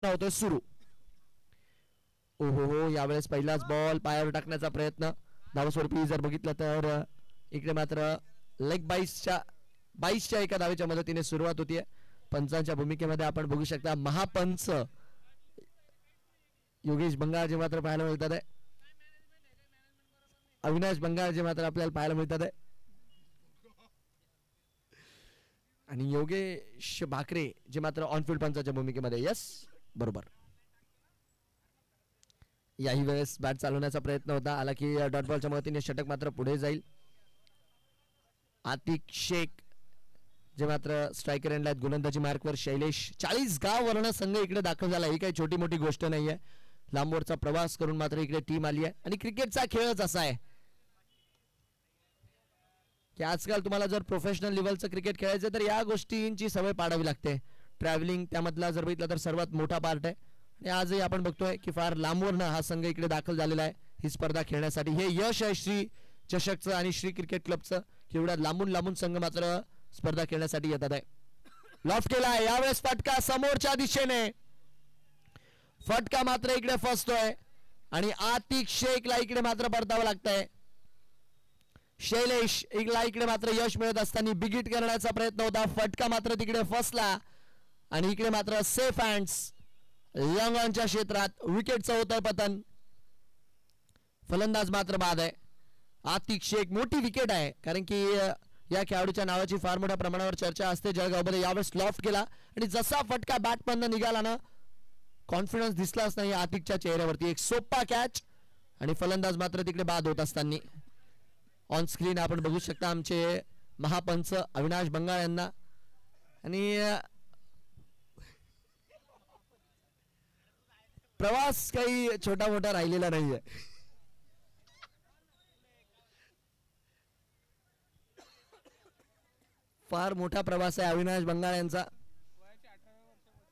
होतोय सुरू. ओहो हो, यावेळेस पहिलाच बॉल पायावर टाकण्याचा प्रयत्न. धावस्वरूपी जर बघितलं तर इकडे मात्र लेग 22च्या एका धावेच्या मदतीने सुरुवात होतीये. पंचांच्या भूमिकेमध्ये आपण बघू शकता महापंच योगेश बंगाळ जे मात्र पाहायला मिळतात आहे. अविनाश बंगाळ जे मात्र आपल्याला पाहायला मिळतात आहे. आणि योगेश भाकरे जे मात्र ऑनफिल्ड पंचाच्या भूमिकेमध्ये. यस, बरोबर. याही वेळेस बॅट चालवण्याचा प्रयत्न होता, आला की डॉट बॉलच्या मदतीने षटक मात्र पुढे जाईल. आतिक शेख जे मात्र स्ट्रायकर एंडला आहेत. गोलंदाजी मार्कवर शैलेश. 40 गाव वर्ण संघ इकडे दाखल झाला. ही काही छोटी मोठी गोष्ट नाहीये. लांबवरचा प्रवास करून मात्र इकडे टीम आली आहे. आणि क्रिकेटचा खेळच असा आहे की आजकाल तुम्हाला जर प्रोफेशनल लेवलचं क्रिकेट खेळायचं तर या गोष्टींची सवय पाडावी लागते. ट्रॅव्हलिंग त्यामधला जर बघितलं तर सर्वात मोठा पार्ट आहे. आणि आजही आपण बघतोय की फार लांबवरनं हा संघ इकडे दाखल झालेला आहे ही स्पर्धा खेळण्यासाठी. हे यश आहे श्री चषकचं आणि श्री क्रिकेट क्लबचं की एवढ्या लांबून लांबून संघ मात्र स्पर्धा खेळण्यासाठी येतात आहे. लॉफ्ट केला आहे यावेळेस फटका समोरच्या दिशेने. फटका मात्र इकडे फसतोय आणि आतिक शेखला इकडे मात्र परतावं लागतंय. शैलेश इकडे मात्र यश मिळत असताना बिगिट करण्याचा प्रयत्न होता. फटका मात्र तिकडे फसला आणि इकडे मात्र सेफ हँड्स यंग ऑनच्या क्षेत्रात विकेटचं होतंय पतन. फलंदाज मात्र बाद आहे. आतिक शेख मोठी विकेट आहे कारण की या खेळाडूच्या नावाची फार मोठ्या प्रमाणावर चर्चा असते जळगावमध्ये. यावेळेस लॉफ्ट केला आणि जसा फटका बॅटमधनं निघाला ना कॉन्फिडन्स दिसलाच नाही आतिकच्या चेहऱ्यावरती. एक सोपा कॅच आणि फलंदाज मात्र तिकडे बाद होत असताना. ऑन स्क्रीन आपण बघू शकता आमचे महापंच अविनाश बंगाळ यांना. आणि प्रवास काही छोटा मोठा राहिलेला नाहीये. फार मोठा प्रवास आहे अविनाश बंगाळ यांचा.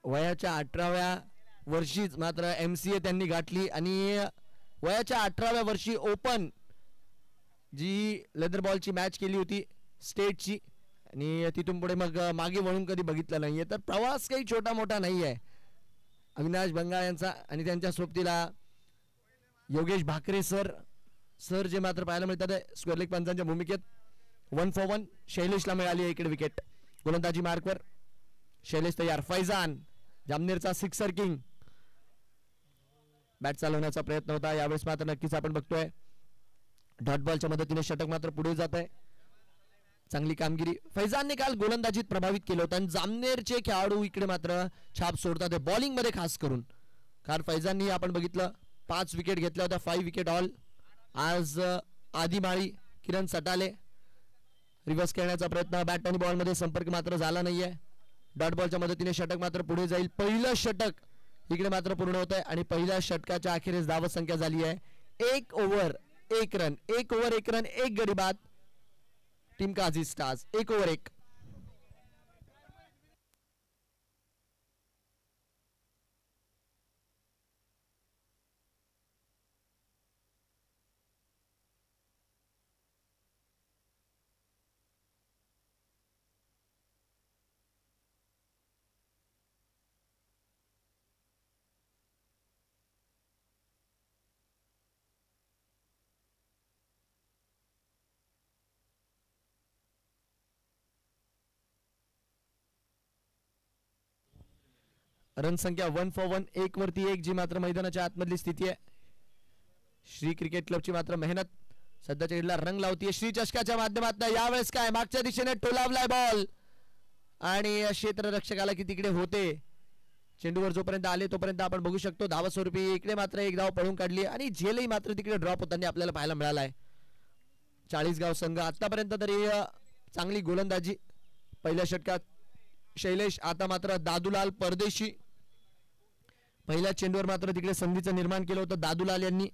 वयाच्या 18व्या वर्षीच मात्र MCA त्यांनी गाठली आणि वयाच्या 18व्या वर्षी ओपन जी लेदर बॉलची मॅच केली होती स्टेटची आणि तिथून पुढे मग मागे वळून कधी बघितलं नाहीये. तर प्रवास काही छोटा मोठा नाही आहे अविनाश बंगाळ यांचा. आणि त्यांच्या सोबतीला योगेश भाकरे सर जे मात्र पाहायला मिळतात स्क्वेअर लेग पंचांच्या भूमिकेत. 1 for 1 शैलेशला मिळाली आहे इकडे विकेट. गोलंदाजी मार्कवर शैलेश तयार. फैजान जामनेरचा सिक्सर किंग. बॅट चालवण्याचा प्रयत्न होता यावेळेस मात्र नक्कीच आपण बघतोय डॉट बॉलच्या मदतीने षटक मात्र पुढे जात आहे. चांगली कामगिरी फैजानने काल गोलंदाजीत प्रभावित केलं होतं आणि जामनेरचे खेळाडू इकडे मात्र छाप सोडतात बॉलिंग मध्ये खास करून. कारण फैजाननी आपण बघितलं 5 विकेट घेतल्या होत्या. 5 विकेट ऑल. आज आदिमाळी किरण सटाले रिव्हर्स खेळण्याचा प्रयत्न. बॅट आणि बॉल मध्ये संपर्क मात्र झाला नाहीये. डॉट बॉलच्या मदतीने षटक मात्र पुढे जाईल. पहिलं षटक इकडे मात्र पूर्ण होत आहे आणि पहिल्या षटकाच्या अखेरीस धाव संख्या झाली आहे 1 ओव्हर 1 रन. 1 ओव्हर 1 रन 1 गडी बाद. Team Kazi stars 1 over 1. Run संख्या 1 for 1 1 वरती 1 जी मात्र मैदानाच्या आतमधली स्थिती आहे. श्री क्रिकेट क्लबची मात्र मेहनत सध्याच्या घडीला रंग लावतीये. श्री चषकाच्या माध्यमातून यावेळेस काय मागच्या दिशेने टोलावलाय बॉल आणि क्षेत्ररक्षकाला की तिकडे होते. चेंडूवर जोपर्यंत आले तोपर्यंत आपण बघू शकतो धावस्वरूपी इकडे मात्र एक धाव पळून काढली आणि झेलही मात्र तिकडे ड्रॉप होताना आपल्याला पाहायला मिळाला आहे. 40 गाव संघ आतापर्यंत तरी चांगली गोलंदाजी. पहिल्या षटकात शैलेश, आता मात्र दादूलाल परदेशी. पहिल्या चेंडूवर मात्र तिकडे संधीचं निर्माण केलं होतं दादूलाल यांनी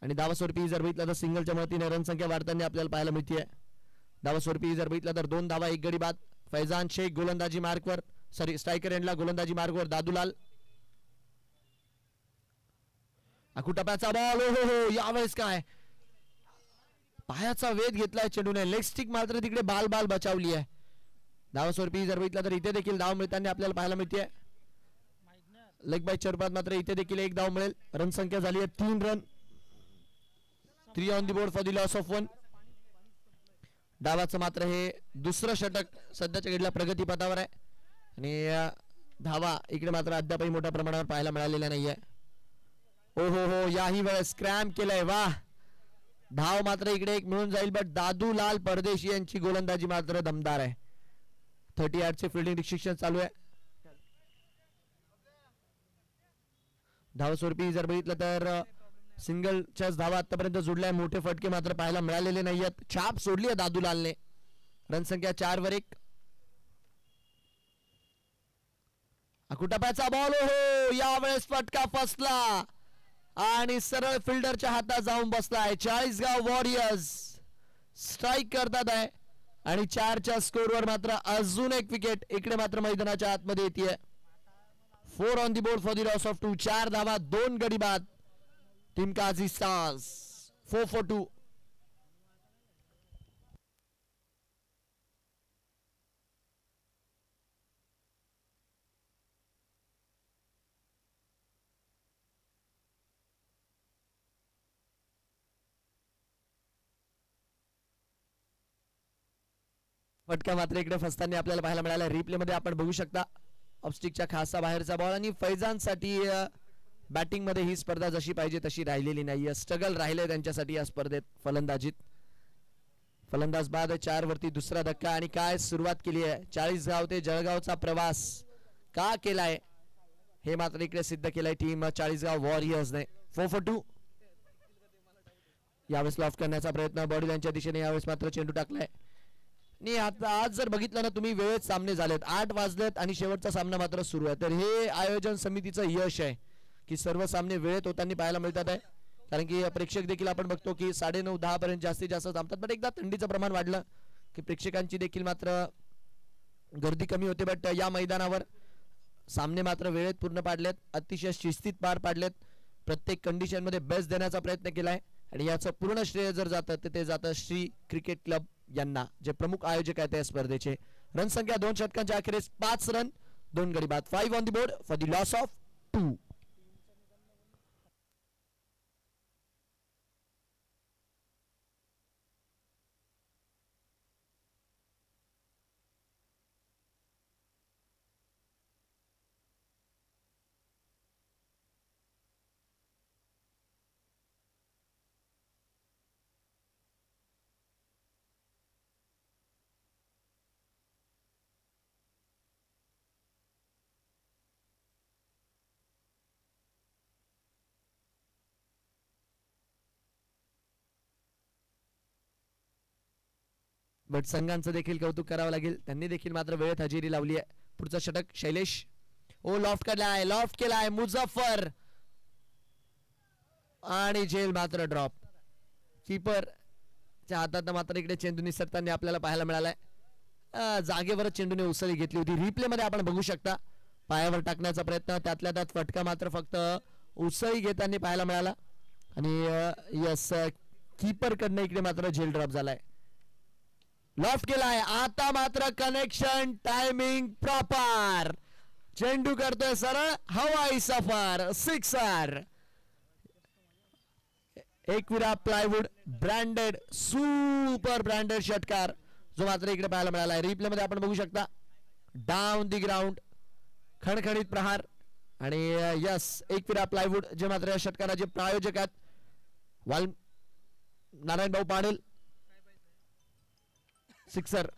आणि धावस्वरूपी जर बघितलं तर सिंगलच्या मदतीने रन संख्या वाढताना आपल्याला पाहायला मिळते. धावस्वरूपी जर बघितलं तर 2 धावा 1 गडी बाद. फैजान शेख गोलंदाजी मार्कवर स्ट्रायकर एंडला गोलंदाजी मार्कवर दादूलाल. अकुटप्याचा बॉल. हो हो यावेळेस काय पायाचा वेध घेतलाय चेंडूने. लेग स्टिक मात्र तिकडे बाल बचावली आहे. धावस्वरूपी जर बघितलं तर इथे देखील धाव मिळताना आपल्याला पाहायला मिळते. लेग बाय स्वरूपात मात्र इथे देखील एक धाव मिळेल. रन संख्या झाली आहे 3 run. 3 on the board for the loss of 1. डावाचं मात्र हे दुसरं षटक सध्याच्या घडीला प्रगती पथावर आहे आणि धावा इकडे मात्र अद्यापही मोठ्या प्रमाणावर पाहायला मिळालेल्या नाहीये. ओ हो याही वेळेस क्रॅम्प केलंय. वाह, धाव मात्र इकडे एक मिळून जाईल. बट दादूलाल परदेशी यांची गोलंदाजी मात्र दमदार आहे. 30 यार्डचे फिल्डिंग रिस्ट्रिक्शन चालू आहे. धाव स्वरूपी जर बघितलं तर सिंगलच्याच धावा आतापर्यंत जुडल्या. मोठे फटके मात्र पाहायला मिळालेले नाहीयेत. छाप सोडली आहे दादूलालने. रन संख्या 4 वर 1. अकुटाप्याचा बॉल. हो, यावेळेस फटका फसला आणि सरळ फिल्डरच्या हातात जाऊन बसलाय. चाळीसगाव वॉरियर्स स्ट्राईक करतात आहे आणि 4च्या स्कोरवर मात्र अजून एक विकेट इकडे मात्र मैदानाच्या आतमध्ये येते. 4 on the board for the loss of 2. 4 धावा 2 गडी बाद. Team Kazi stars 4 for 2. फटका मात्र इकडे फसताना आपल्याला पाहायला मिळाला. रिप्ले मध्ये आपण बघू शकता ऑफस्टिकच्या खासा बाहेरचा बॉल आणि फैजानसाठी बॅटिंग मध्ये ही स्पर्धा जशी पाहिजे तशी राहिलेली नाहीये. स्ट्रगल राहिले त्यांच्यासाठी या स्पर्धेत फलंदाजीत. फलंदाज बाद 4 वरती दुसरा धक्का आणि काय सुरुवात केली आहे. 40गाव ते जळगावचा प्रवास का केलाय हे मात्र इकडे सिद्ध केलंय टीम 40गाव वॉरियर्सने. 4 for 2. यावेळेस लॉफ्ट करण्याचा प्रयत्न बॉडी यांच्या दिशेने. यावेळेस मात्र चेंडू टाकलाय. नाही, आता आज जर बघितलं ना तुम्ही वेळेत सामने झालेत. 8 वाजलेत आणि शेवटचा सामना मात्र सुरू आहे. तर हे आयोजन समितीचं यश आहे की सर्व सामने वेळेत होताना पाहायला मिळतात आहे. कारण की प्रेक्षक देखील आपण बघतो की 9:30-10 पर्यंत जास्तीत जास्त थांबतात. बट एकदा थंडीचं प्रमाण वाढलं की प्रेक्षकांची देखील मात्र गर्दी कमी होते. बट या मैदानावर सामने मात्र वेळेत पूर्ण पाडलेत. अतिशय शिस्तीत पार पाडलेत. प्रत्येक कंडिशन मध्ये बेस्ट देण्याचा प्रयत्न केलाय आणि याचं पूर्ण श्रेय जर जातं तर ते जातं श्री क्रिकेट क्लब यांना, जे प्रमुख आयोजक आहेत या स्पर्धेचे. रन संख्या 2 षटकांच्या अखेरीस 5 रन 2 गडी बाद. 5 on the board for the loss of 2. But संघांचं देखील कौतुक करावं लागेल. त्यांनी देखील मात्र वेळेत हजेरी लावली आहे. पुढचा षटक शैलेश. ओ लॉफ्ट केलाय. लॉफ्ट केलाय मुझफ्फर आणि झेल मात्र ड्रॉप. कीपरच्या हातात मात्र इकडे चेंडू निसरताना आपल्याला पाहायला मिळालाय. जागेवरच चेंडूने उसळी घेतली होती. रिप्ले मध्ये आपण बघू शकता पायावर टाकण्याचा प्रयत्न, त्यातल्या त्यात फटका मात्र फक्त उसळी घेताना पाहायला मिळाला आणि यस कीपर कडनं इकडे मात्र झेल ड्रॉप झालाय. लॉफ्ट केलाय. आता मात्र कनेक्शन टायमिंग प्रॉपर. चेंडू करतोय सरळ हवाई सफर. 6 Ekvira plywood branded super branded षटकार जो मात्र इकडे पाहायला मिळाला. रिप्ले मध्ये आपण बघू शकता डाऊन दी ग्राउंड खणखणीत प्रहार आणि यस एकविरा प्लायवूड जे मात्र या षटकाराचे प्रायोजक आहेत नारायण भाऊ पाटील. 6.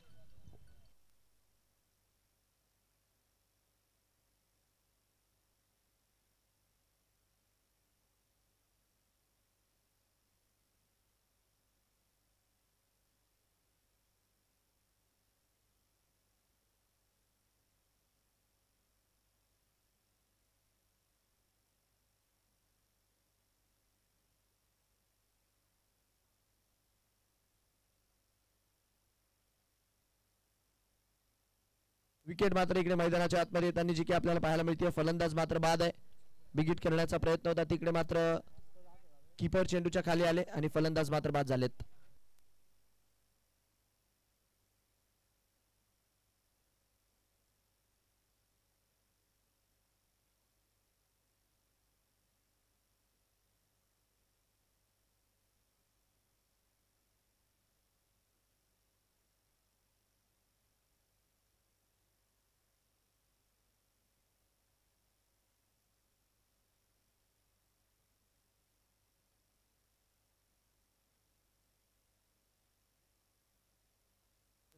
विकेट मात्र इकडे मैदानाच्या आतमध्ये येताना जी की आपल्याला पाहायला मिळते. फलंदाज मात्र बाद आहे. बिग हिट करण्याचा प्रयत्न होता तिकडे मात्र कीपर चेंडूच्या खाली आले आणि फलंदाज मात्र बाद झालेत.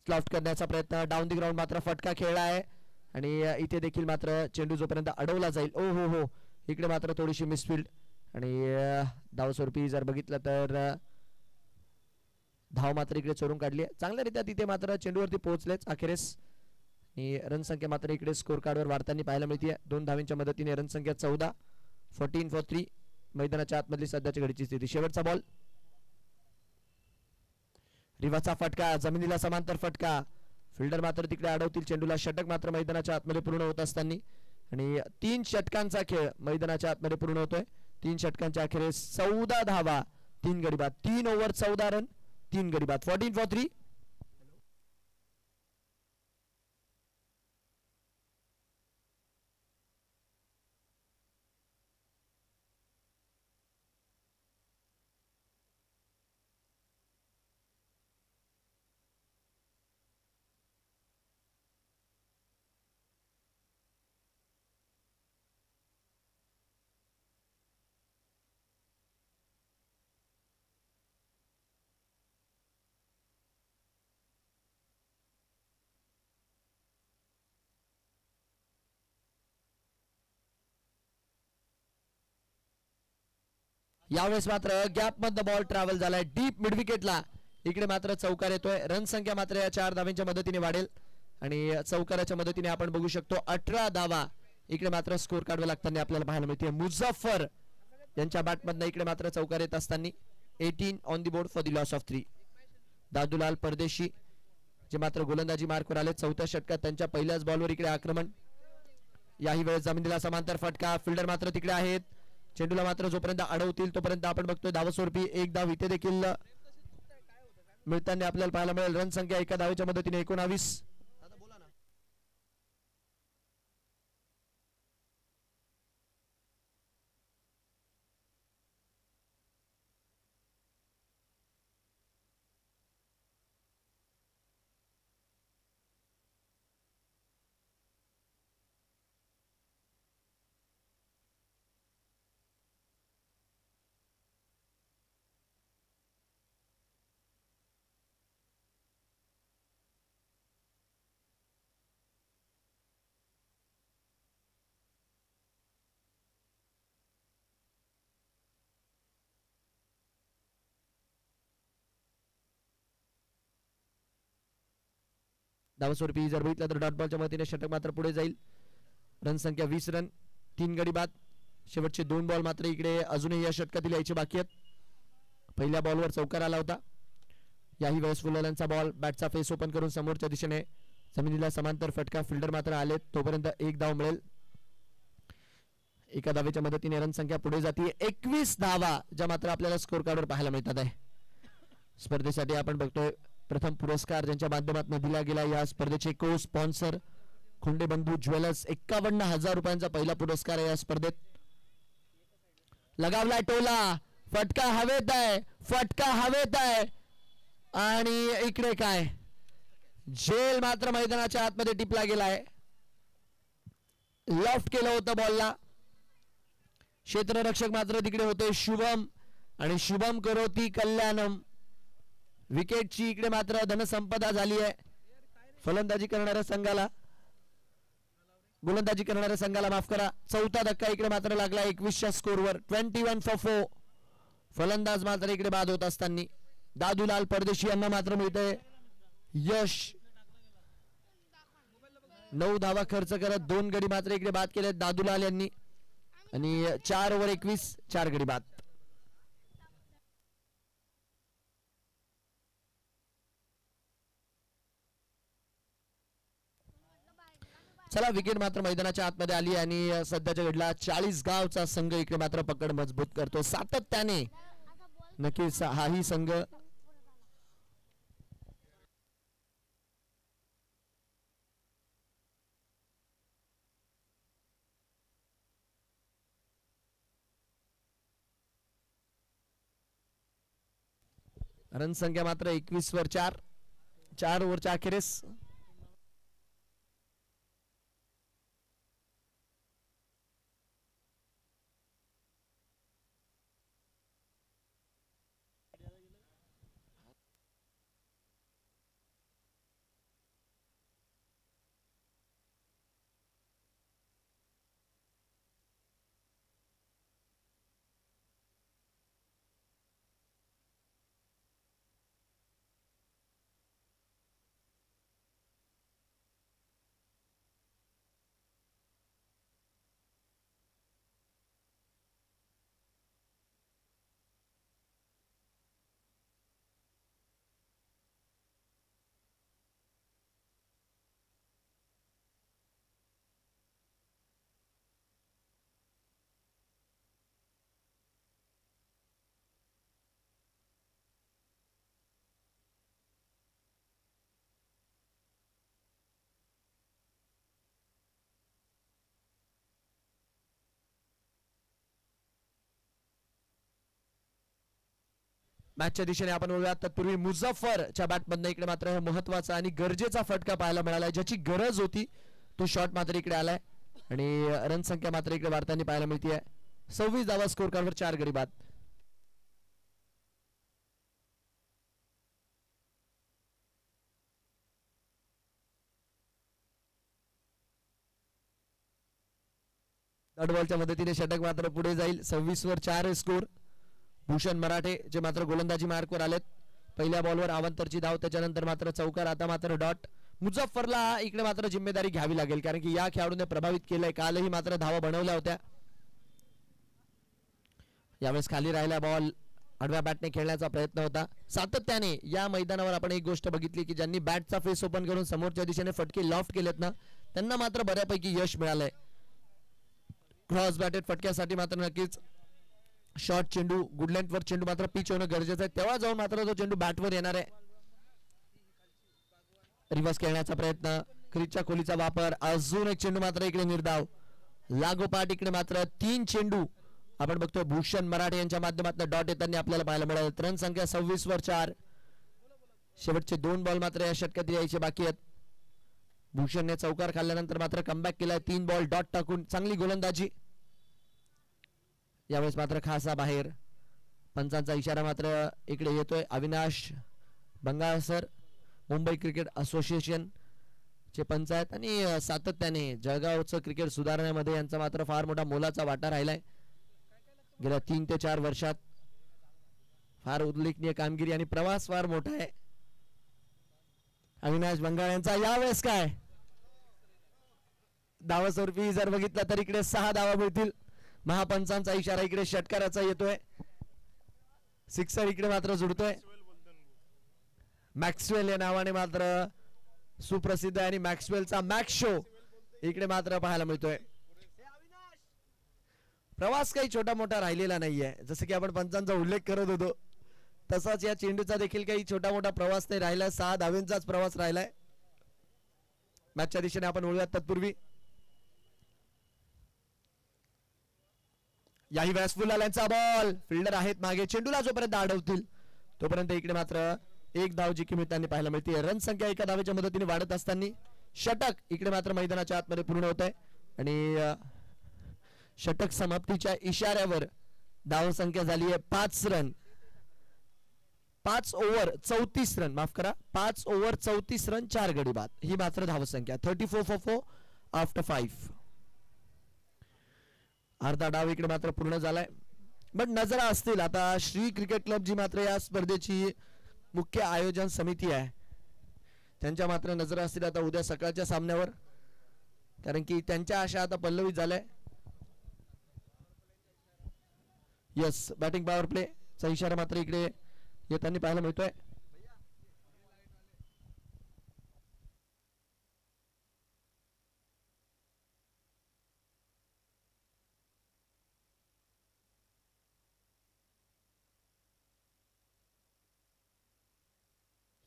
लॉफ्ट करण्याचा प्रयत्न, डाऊन दी ग्राउंड मात्र फटका खेळला आहे आणि इथे देखील मात्र चेंडू जोपर्यंत अडवला जाईल, ओ हो हो, इकडे मात्र थोडीशी मिसफिल्ड आणि धावस्वरूपी जर बघितलं तर धाव मात्र इकडे चोरून काढली आहे. चांगल्यारीत्या तिथे मात्र चेंडूवरती पोहोचलेच अखेरेस आणि रनसंख्या मात्र इकडे स्कोर कार्डवर वाढताना पाहायला मिळते. 2 धावांच्या मदतीने रनसंख्या 14, 14 for 3 मैदानाच्या आतमधली सध्याची घडीची स्थिती. शेवटचा बॉल, रिवाचा फटका, जमिनीला समांतर फटका, फिल्डर मात्र तिकडे अडवतील चेंडूला. षटक मात्र मैदानाच्या आतमध्ये पूर्ण होत असताना आणि 3 षटकांचा खेळ मैदानाच्या आतमध्ये पूर्ण होतोय. 3 षटकांच्या अखेरीस 14 धावा, 3 गडी बाद, 3 ओव्हर 14 रन, 3 गडी बाद. 14 for 3. यावेळेस मात्र गॅप मधनं बॉल ट्रॅव्हल झालाय डीप मिड विकेटला. इकडे मात्र चौकार येतोय. रन संख्या मात्र या 4 धावांच्या मदतीने वाढेल आणि चौकाराच्या मदतीने आपण बघू शकतो 18 धावा इकडे मात्र स्कोर काढवे लागताना आपल्याला पाहायला मिळते. मुझफ्फर यांच्या बॅटमधनं इकडे मात्र चौकार येत असताना 18 on the board for the loss of 3. Dadulal परदेशी जे मात्र गोलंदाजी मार्कवर आले 4थ्या षटकात त्यांच्या पहिल्याच बॉलवर इकडे आक्रमण. याही वेळेस जमिनीला समांतर फटका, फिल्डर मात्र तिकडे आहेत. चेंडूला मात्र जोपर्यंत अडवतील तोपर्यंत आपण बघतोय धावस्वरूपी एक धाव इथे देखील मिळताना आपल्याला पाहायला मिळेल. रन संख्या एका धावेच्या मदतीने 19. धावस्वरूपी जर बघितलं तर डॉट बॉलच्या मदतीने षटक मात्र पुढे जाईल. रन संख्या 20 रन, 3 गडी बाद. शेवटचे 2 बॉल मात्र इकडे अजूनही या षटकातील यायचे बाकी आहेत. पहिल्या बॉलवर चौकार आला होता. याही वेळेस फुलवाल्यांचा बॉल बॅटचा फेस ओपन करून समोरच्या दिशेने जमिनीला समांतर फटका, फिल्डर मात्र आले तोपर्यंत एक धाव मिळेल. एका धावेच्या मदतीने रन संख्या पुढे जाते. 21 धावा ज्या मात्र आपल्याला स्कोर कार्डवर पाहायला मिळतात आहे. स्पर्धेसाठी आपण बघतोय प्रथम पुरस्कार ज्यांच्या माध्यमातून दिला गेला. या स्पर्धेचे को स्पॉन्सर खुंडे बंधू ज्वेलर्स. 51,000 रुपयांचा पहिला पुरस्कार आहे या स्पर्धेत. लगावलाय टोला, फटका हवेत आहे, फटका हवेत आहे आणि इकडे काय झेल मात्र मैदानाच्या आतमध्ये टिपला गेलाय. लॉफ्ट केलं होतं बॉलला. क्षेत्ररक्षक मात्र तिकडे होते शुभम आणि शुभम करोती कल्याणम. विकेटची इकडे मात्र धनसंपदा झाली आहे फलंदाजी करणाऱ्या संघाला, गोलंदाजी करणाऱ्या संघाला माफ करा. चौथा धक्का इकडे मात्र लागला 21च्या स्कोरवर. 21 for 4. फलंदाज मात्र इकडे बाद होत असताना दादूलाल परदेशी यांना मात्र मिळते यश. 9 धावा खर्च करत 2 गडी मात्र इकडे बाद केले दादूलाल यांनी आणि 4 ओव्हर 21, 4 गडी बाद. चला विकेट मात्र मैदानाच्या आतमध्ये आली आणि सध्याच्या घडला 40 गावचा संघ इकडे मात्र पकड मजबूत करतो सातत्याने. नक्कीच हाही संघ रन संख्या मात्र 21 वर 4, 4 ओव्हरच्या अखेरीस. मॅचच्या दिशेने आपण बोलूया. तत्पूर्वी मुझफ्फरच्या बॅटमधनं इकडे मात्र महत्वाचा आणि गरजेचा फटका पाहायला मिळाला, ज्याची गरज होती तो शॉट मात्र इकडे आलाय आणि रन संख्या मात्र इकडे वाढताना पाहायला मिळते. 26 धावा स्कोर कार्डवर 4 गडी बाद. डॉट बॉलच्या मदतीने षटक मात्र पुढे जाईल. 26 वर 4 स्कोर. भूषण मराठे जे मात्र गोलंदाजी मार्कवर आलेत. पहिल्या बॉलवर अवंतरची धाव, त्याच्यानंतर मात्र चौकार, आता मात्र डॉट. मुझफ्फरला इकडे मात्र जिम्मेदारी घ्यावी लागेल, कारण की या खेळाडूने प्रभावित केलंय. कालही मात्र धावा बनवल्या होत्या. यावेळेस खाली राहिला बॉल, आडव्या बॅटने खेळण्याचा प्रयत्न होता. सातत्याने या मैदानावर आपण एक गोष्ट बघितली की ज्यांनी बॅटचा फेस ओपन करून समोरच्या दिशेने फटके लॉफ्ट केलेत ना, त्यांना मात्र बऱ्यापैकी यश मिळालंय. क्रॉस बॅटेड फटक्यासाठी मात्र नक्कीच शॉर्ट चेंडू, गुड लेंथवर चेंडू मात्र पिच होणं गरजेचं आहे, तेव्हा जाऊन मात्र तो चेंडू बॅटवर येणार आहे. रिव्हर्स खेळण्याचा प्रयत्न, क्रीजच्या खोलीचा वापर, अजून एक चेंडू मात्र इकडे निर्धाव. लागोपाठ इकडे मात्र 3 चेंडू आपण बघतोय भूषण मराठे यांच्या माध्यमातून डॉट येताना आपल्याला पाहायला मिळाले. रन संख्या 26 वर 4. शेवटचे 2 बॉल मात्र या षटकात यायचे बाकी आहेत. भूषणने चौकार खाल्ल्यानंतर मात्र कमबॅक केलाय. 3 बॉल डॉट टाकून चांगली गोलंदाजी. यावेळेस मात्र खासा बाहेर. पंचांचा इशारा मात्र इकडे येतोय. अविनाश बंगाळसर मुंबई क्रिकेट असोसिएशन चे पंच आहेत आणि सातत्याने जळगावचं क्रिकेट सुधारण्यामध्ये यांचा मात्र फार मोठा मोलाचा वाटा राहिलाय. गेल्या 3 ते 4 वर्षात फार उल्लेखनीय कामगिरी आणि प्रवास फार मोठा आहे अविनाश बंगाळ यांचा. यावेळेस काय धावा स्वरूपी जर बघितला तर इकडे 6 धावा मिळतील. महापंचांचा इशारा इकडे षटकाराचा येतोय. सिक्सर इकडे मात्र जुडतोय. मॅक्सवेल या नावाने मात्र सुप्रसिद्ध आहे आणि मॅक्सवेलचा मॅक्स शो इकडे मात्र पाहायला मिळतोय. प्रवास काही छोटा मोठा राहिलेला नाहीये. जसं की आपण पंचांचा उल्लेख करत होतो तसाच या चेंडूचा देखील काही छोटा मोठा प्रवास नाही राहिला. 6 धावेंचाच प्रवास राहिलाय. मॅचच्या दिशेने आपण वळूयात. तत्पूर्वी याही वेळेस फुल आल्यांचा बॉल. फिल्डर आहेत मागे, चेंडूला जोपर्यंत अडवतील तोपर्यंत इकडे मात्र 1 धाव जी मिळताना पाहायला मिळते. रन संख्या 1 धावेच्या मदतीने वाढत असताना षटक इकडे मात्र मैदानाच्या आतमध्ये पूर्ण होत आहे आणि षटक समाप्तीच्या इशाऱ्यावर धाव संख्या झाली आहे 5 रन. 5 ओव्हर 34 रन, माफ करा, 5 ओव्हर 34 रन 4 गडी बाद ही मात्र धाव संख्या. 34 for 4 आफ्टर 5. अर्धा डाव इकडे मात्र पूर्ण झालाय. बट नजरा असतील आता श्री क्रिकेट क्लब जी मात्र या स्पर्धेची मुख्य आयोजन समिती आहे त्यांच्या मात्र नजरा असतील आता उद्या सकाळच्या सामन्यावर, कारण की त्यांच्या आशा आता पल्लवित झाल्या. यस, बॅटिंग पॉवर प्ले चा इशारा मात्र इकडे येताना पाहायला मिळतोय.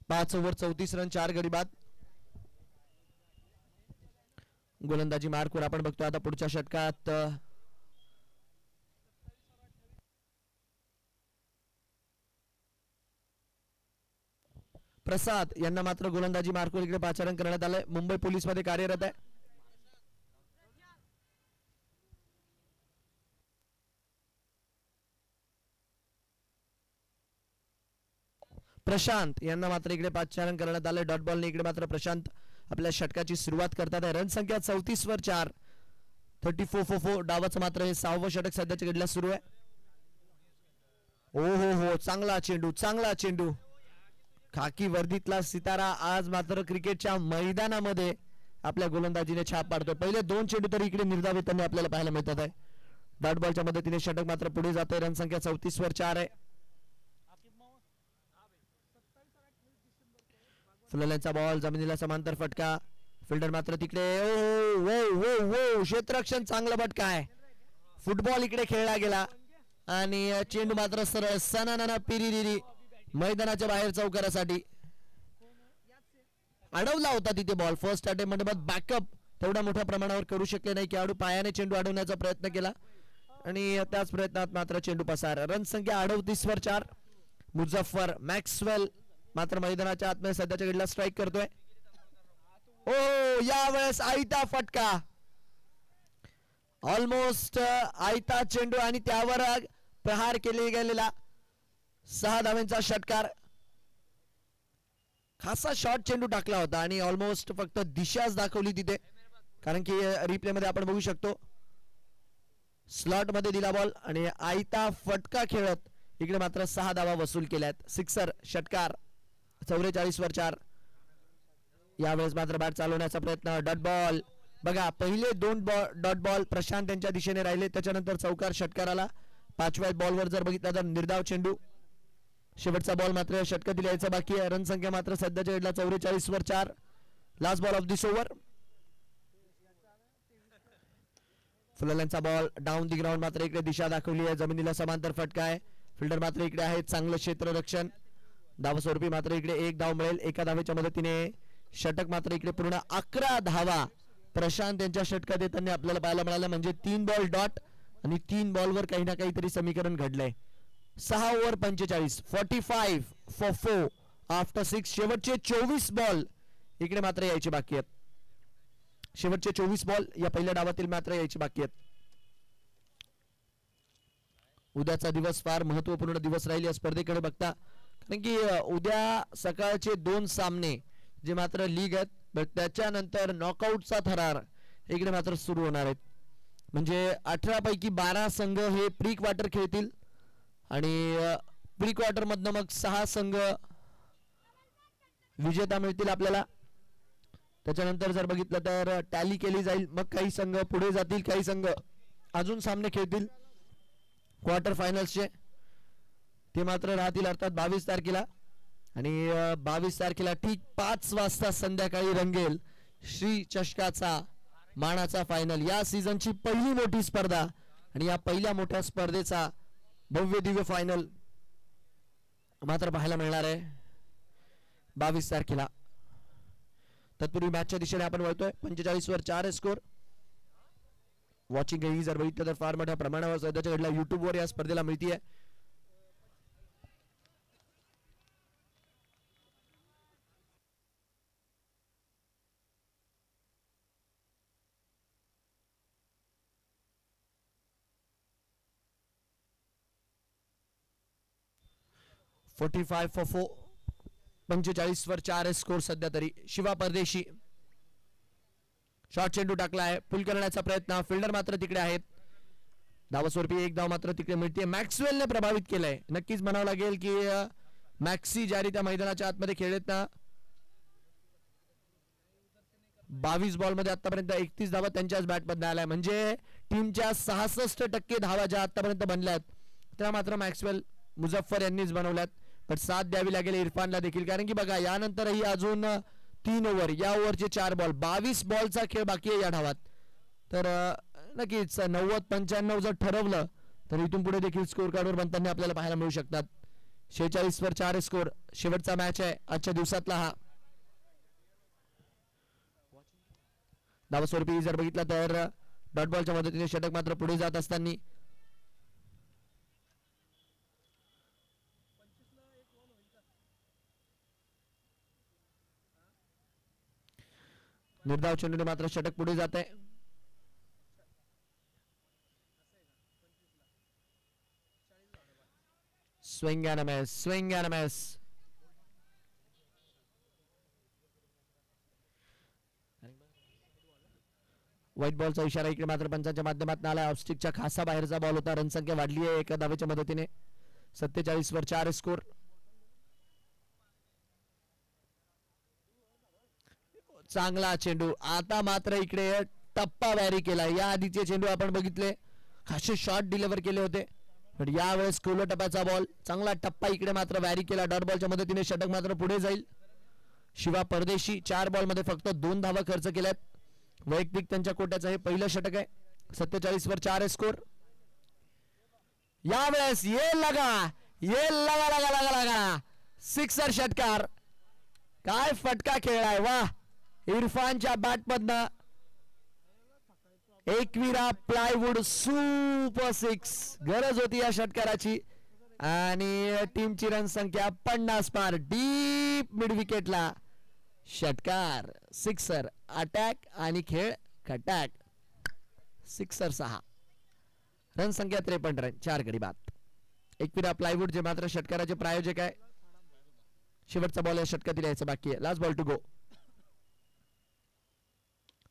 पाच ओव्हर 34 रन 4 गडी बाद. गोलंदाजी मार्कवर आपण बघतोय आता पुढच्या षटकात प्रसाद यांना मात्र गोलंदाजी मार्कवर इकडे पाचारण करण्यात आलंय. मुंबई पोलीस मध्ये कार्यरत आहे. प्रशांत यांना मात्र इकडे पाचारण करण्यात आलंय. डॉट बॉलने इकडे मात्र प्रशांत आपल्या षटकाची सुरुवात करतात आहे. रन संख्या 34 वर 4. 34 for 4 डावाचं मात्र हे 6वं षटक सध्याच्या घडीला सुरू आहे. ओ हो, चांगला चेंडू, चांगला चेंडू. खाकी वर्दीतला सितारा आज मात्र क्रिकेटच्या मैदानामध्ये आपल्या गोलंदाजीने छाप पाडतोय. पहिले 2 चेंडू तरी इकडे निर्धावित त्यांनी आपल्याला पाहायला मिळतात आहे. डॉट बॉलच्या मदतीने षटक मात्र पुढे जाते. रन संख्या 34 वर 4 आहे. फुलल्यांचा बॉल, जमिनीला समांतर फटका. फिल्डर मात्र तिकडे. ओ क्षेत्ररक्षण चांगलं फटका आहे. फुटबॉल इकडे खेळला गेला आणि चेंडू मात्र सरळ सनाना पिरिरिरी मैदानाच्या बाहेर चौकारासाठी अडवला होता तिथे बॉल. फर्स्ट अटेम्प्ट मध्ये बॅकअप तेवढ्या मोठ्या प्रमाणावर करू शकले नाही. खेळाडू पायाने चेंडू अडवण्याचा प्रयत्न केला आणि त्याच प्रयत्नात मात्र चेंडू पसार. रन संख्या 38 वर 4. मुझफ्फर मॅक्सवेल मात्र मैदानाच्या आतमध्ये सध्याच्या घडीला स्ट्राईक करतोय. ओ यावेळेस आयता फटका, ऑलमोस्ट आयता चेंडू आणि त्यावर प्रहार केले गेलेला 6 धावांचा षटकार. खासा शॉर्ट चेंडू टाकला होता आणि ऑलमोस्ट फक्त दिशाच दाखवली तिथे, कारण की रिप्ले मध्ये आपण बघू शकतो स्लॉट मध्ये दिला बॉल आणि आयता फटका खेळत इकडे मात्र 6 धावा वसूल केल्यात. सिक्सर षटकार 44 वर 4. यावेळेस मात्र बॅट चालवण्याचा प्रयत्न, डॉट बॉल. बघा पहिले 2 डॉट बॉल प्रशांत यांच्या दिशेने राहिले, त्याच्यानंतर चौकार षटकाराला. 5व्या बॉलवर जर बघितलं तर निर्धाव चेंडू. शेवटचा बॉल मात्र षटक दिल्याचा बाकी आहे. रन संख्या मात्र सध्याच्या घडीला 44 वर 4. Last ball of this over. फुलरचा बॉल डाऊन दी ग्राउंड मात्र इकडे दिशा दाखवली आहे, जमिनीला समांतर फटका आहे. फिल्डर मात्र इकडे आहे, चांगलं क्षेत्ररक्षण. धावस्वरूपी मात्र इकडे 1 धाव मिळेल. एका धावेच्या मदतीने षटक मात्र इकडे पूर्ण 11 धावा प्रशांत यांच्या षटकात येताना आपल्याला पाहायला मिळालं. म्हणजे 3 बॉल डॉट आणि 3 बॉलवर काही ना काहीतरी समीकरण घडलंय. 6 ओव्हर 45, 45 फॉर 4 आफ्टर 6. शेवटचे 24 बॉल इकडे मात्र यायचे बाकी आहेत. शेवटचे 24 बॉल या पहिल्या डावातील मात्र यायचे बाकी आहेत. उद्याचा दिवस फार महत्वपूर्ण दिवस राहील या स्पर्धेकडे बघता, कारण की उद्या सकाळचे 2 सामने जे मात्र लीग आहेत, त्याच्यानंतर नॉकआउटचा थरार इकडे मात्र सुरू होणार आहेत. म्हणजे 18 पैकी 12 संघ हे प्री क्वार्टर खेळतील आणि प्री क्वार्टर मधनं मग 6 संघ विजेता मिळतील आपल्याला. त्याच्यानंतर जर बघितलं तर टॅली केली जाईल, मग काही संघ पुढे जातील, काही संघ अजून सामने खेळतील क्वार्टर फायनल्सचे. ते मात्र राहतील अर्थात 22 तारखेला. आणि 22 तारखेला ठीक 5 वाजता संध्याकाळी रंगेल श्री चषकाचा मानाचा फायनल. या सीझनची पहिली मोठी स्पर्धा आणि या पहिल्या मोठ्या स्पर्धेचा भव्य दिव्य फायनल मात्र पाहायला मिळणार आहे 22 तारखेला. तत्पूर्वी मॅचच्या दिशेने आपण वळतोय. 45 वर 4 स्कोर. वॉचिंग ही जर बघितलं तर फार मोठ्या प्रमाणावर सध्याच्या घडला युट्यूब वर या स्पर्धेला मिळतीये. $45 for 4. 45 वर 4 स्कोर सध्या तरी. शिवा परदेशी शॉर्ट चेंडू टाकला आहे, पुल करण्याचा प्रयत्न. फिल्डर मात्र तिकडे आहेत. धावस्वरूपी 1 धाव मात्र तिकडे मिळते. मॅक्सवेलने प्रभावित केलंय, नक्कीच म्हणावं लागेल की मॅक्सी ज्यारी त्या मैदानाच्या आतमध्ये खेळलेत ना, 22 बॉल मध्ये आतापर्यंत 31 धावा त्यांच्याच बॅटमध्ये आलाय. म्हणजे टीमच्या 66% धावा ज्या आतापर्यंत बनल्यात त्या मात्र मॅक्सवेल मुझफ्फर यांनीच बनवल्यात. पण साथ द्यावी लागेल इरफानला देखील, कारण की बघा यानंतरही अजून 3 ओव्हर, या ओव्हरचे 4 बॉल, 22 बॉलचा खेळ बाकी आहे या डावात. तर नक्कीच 90-95 जर ठरवलं तर इथून पुढे देखील स्कोर कार्डवर बनताना आपल्याला पाहायला मिळू शकतात. 46 वर 4 स्कोर. शेवटचा मॅच आहे आजच्या दिवसातला हा. धावस्वरूपी जर बघितला तर डॉट बॉलच्या मदतीने षटक मात्र पुढे जात असताना निर्धाव चेंडूने मात्र षटक पुढे जात आहे. Swing and miss, swing and miss. White बॉलचा इशारा इकडे मात्र पंचांच्या माध्यमातून आला. ऑफस्टिकच्या खासा बाहेरचा बॉल होता. रनसंख्या वाढली आहे एका धावेच्या मदतीने. 47 वर 4 स्कोर. चांगला चेंडू. आता मात्र इकडे टप्पा वॅरी केला. या आधीचे चेंडू आपण बघितले, खासे शॉट डिलिव्हर केले होते, पण यावेळेस कोलो टप्प्याचा बॉल, चांगला टप्पा इकडे मात्र वॅरी केला. डॉट बॉलच्या मदतीने षटक मात्र पुढे जाईल. शिवा परदेशी 4 बॉल मध्ये फक्त 2 धावा खर्च केल्यात. वैयक्तिक त्यांच्या कोट्याचं हे पहिलं षटक आहे. 47 वर 4 स्कोर. यावेळेस ये लगा सिक्सर षटकार. काय फटका खेळलाय, वा. इरफानच्या बॅट मधनं एकविरा प्लायवूड सुपर 6. गरज होती या षटकाराची. आणि टीमची रन संख्या 50 पार. डीप मिड विकेटला षटकार, सिक्सर, अटॅक आणि खेळ खटाक. सिक्सर 6. रन संख्या 53 रन, 4 गडी बाद. एकविरा प्लायवूड जे मात्र षटकाराचे प्रायोजक आहे. शेवटचा बॉल या षटकातील यायचा बाकी आहे. Last ball to go.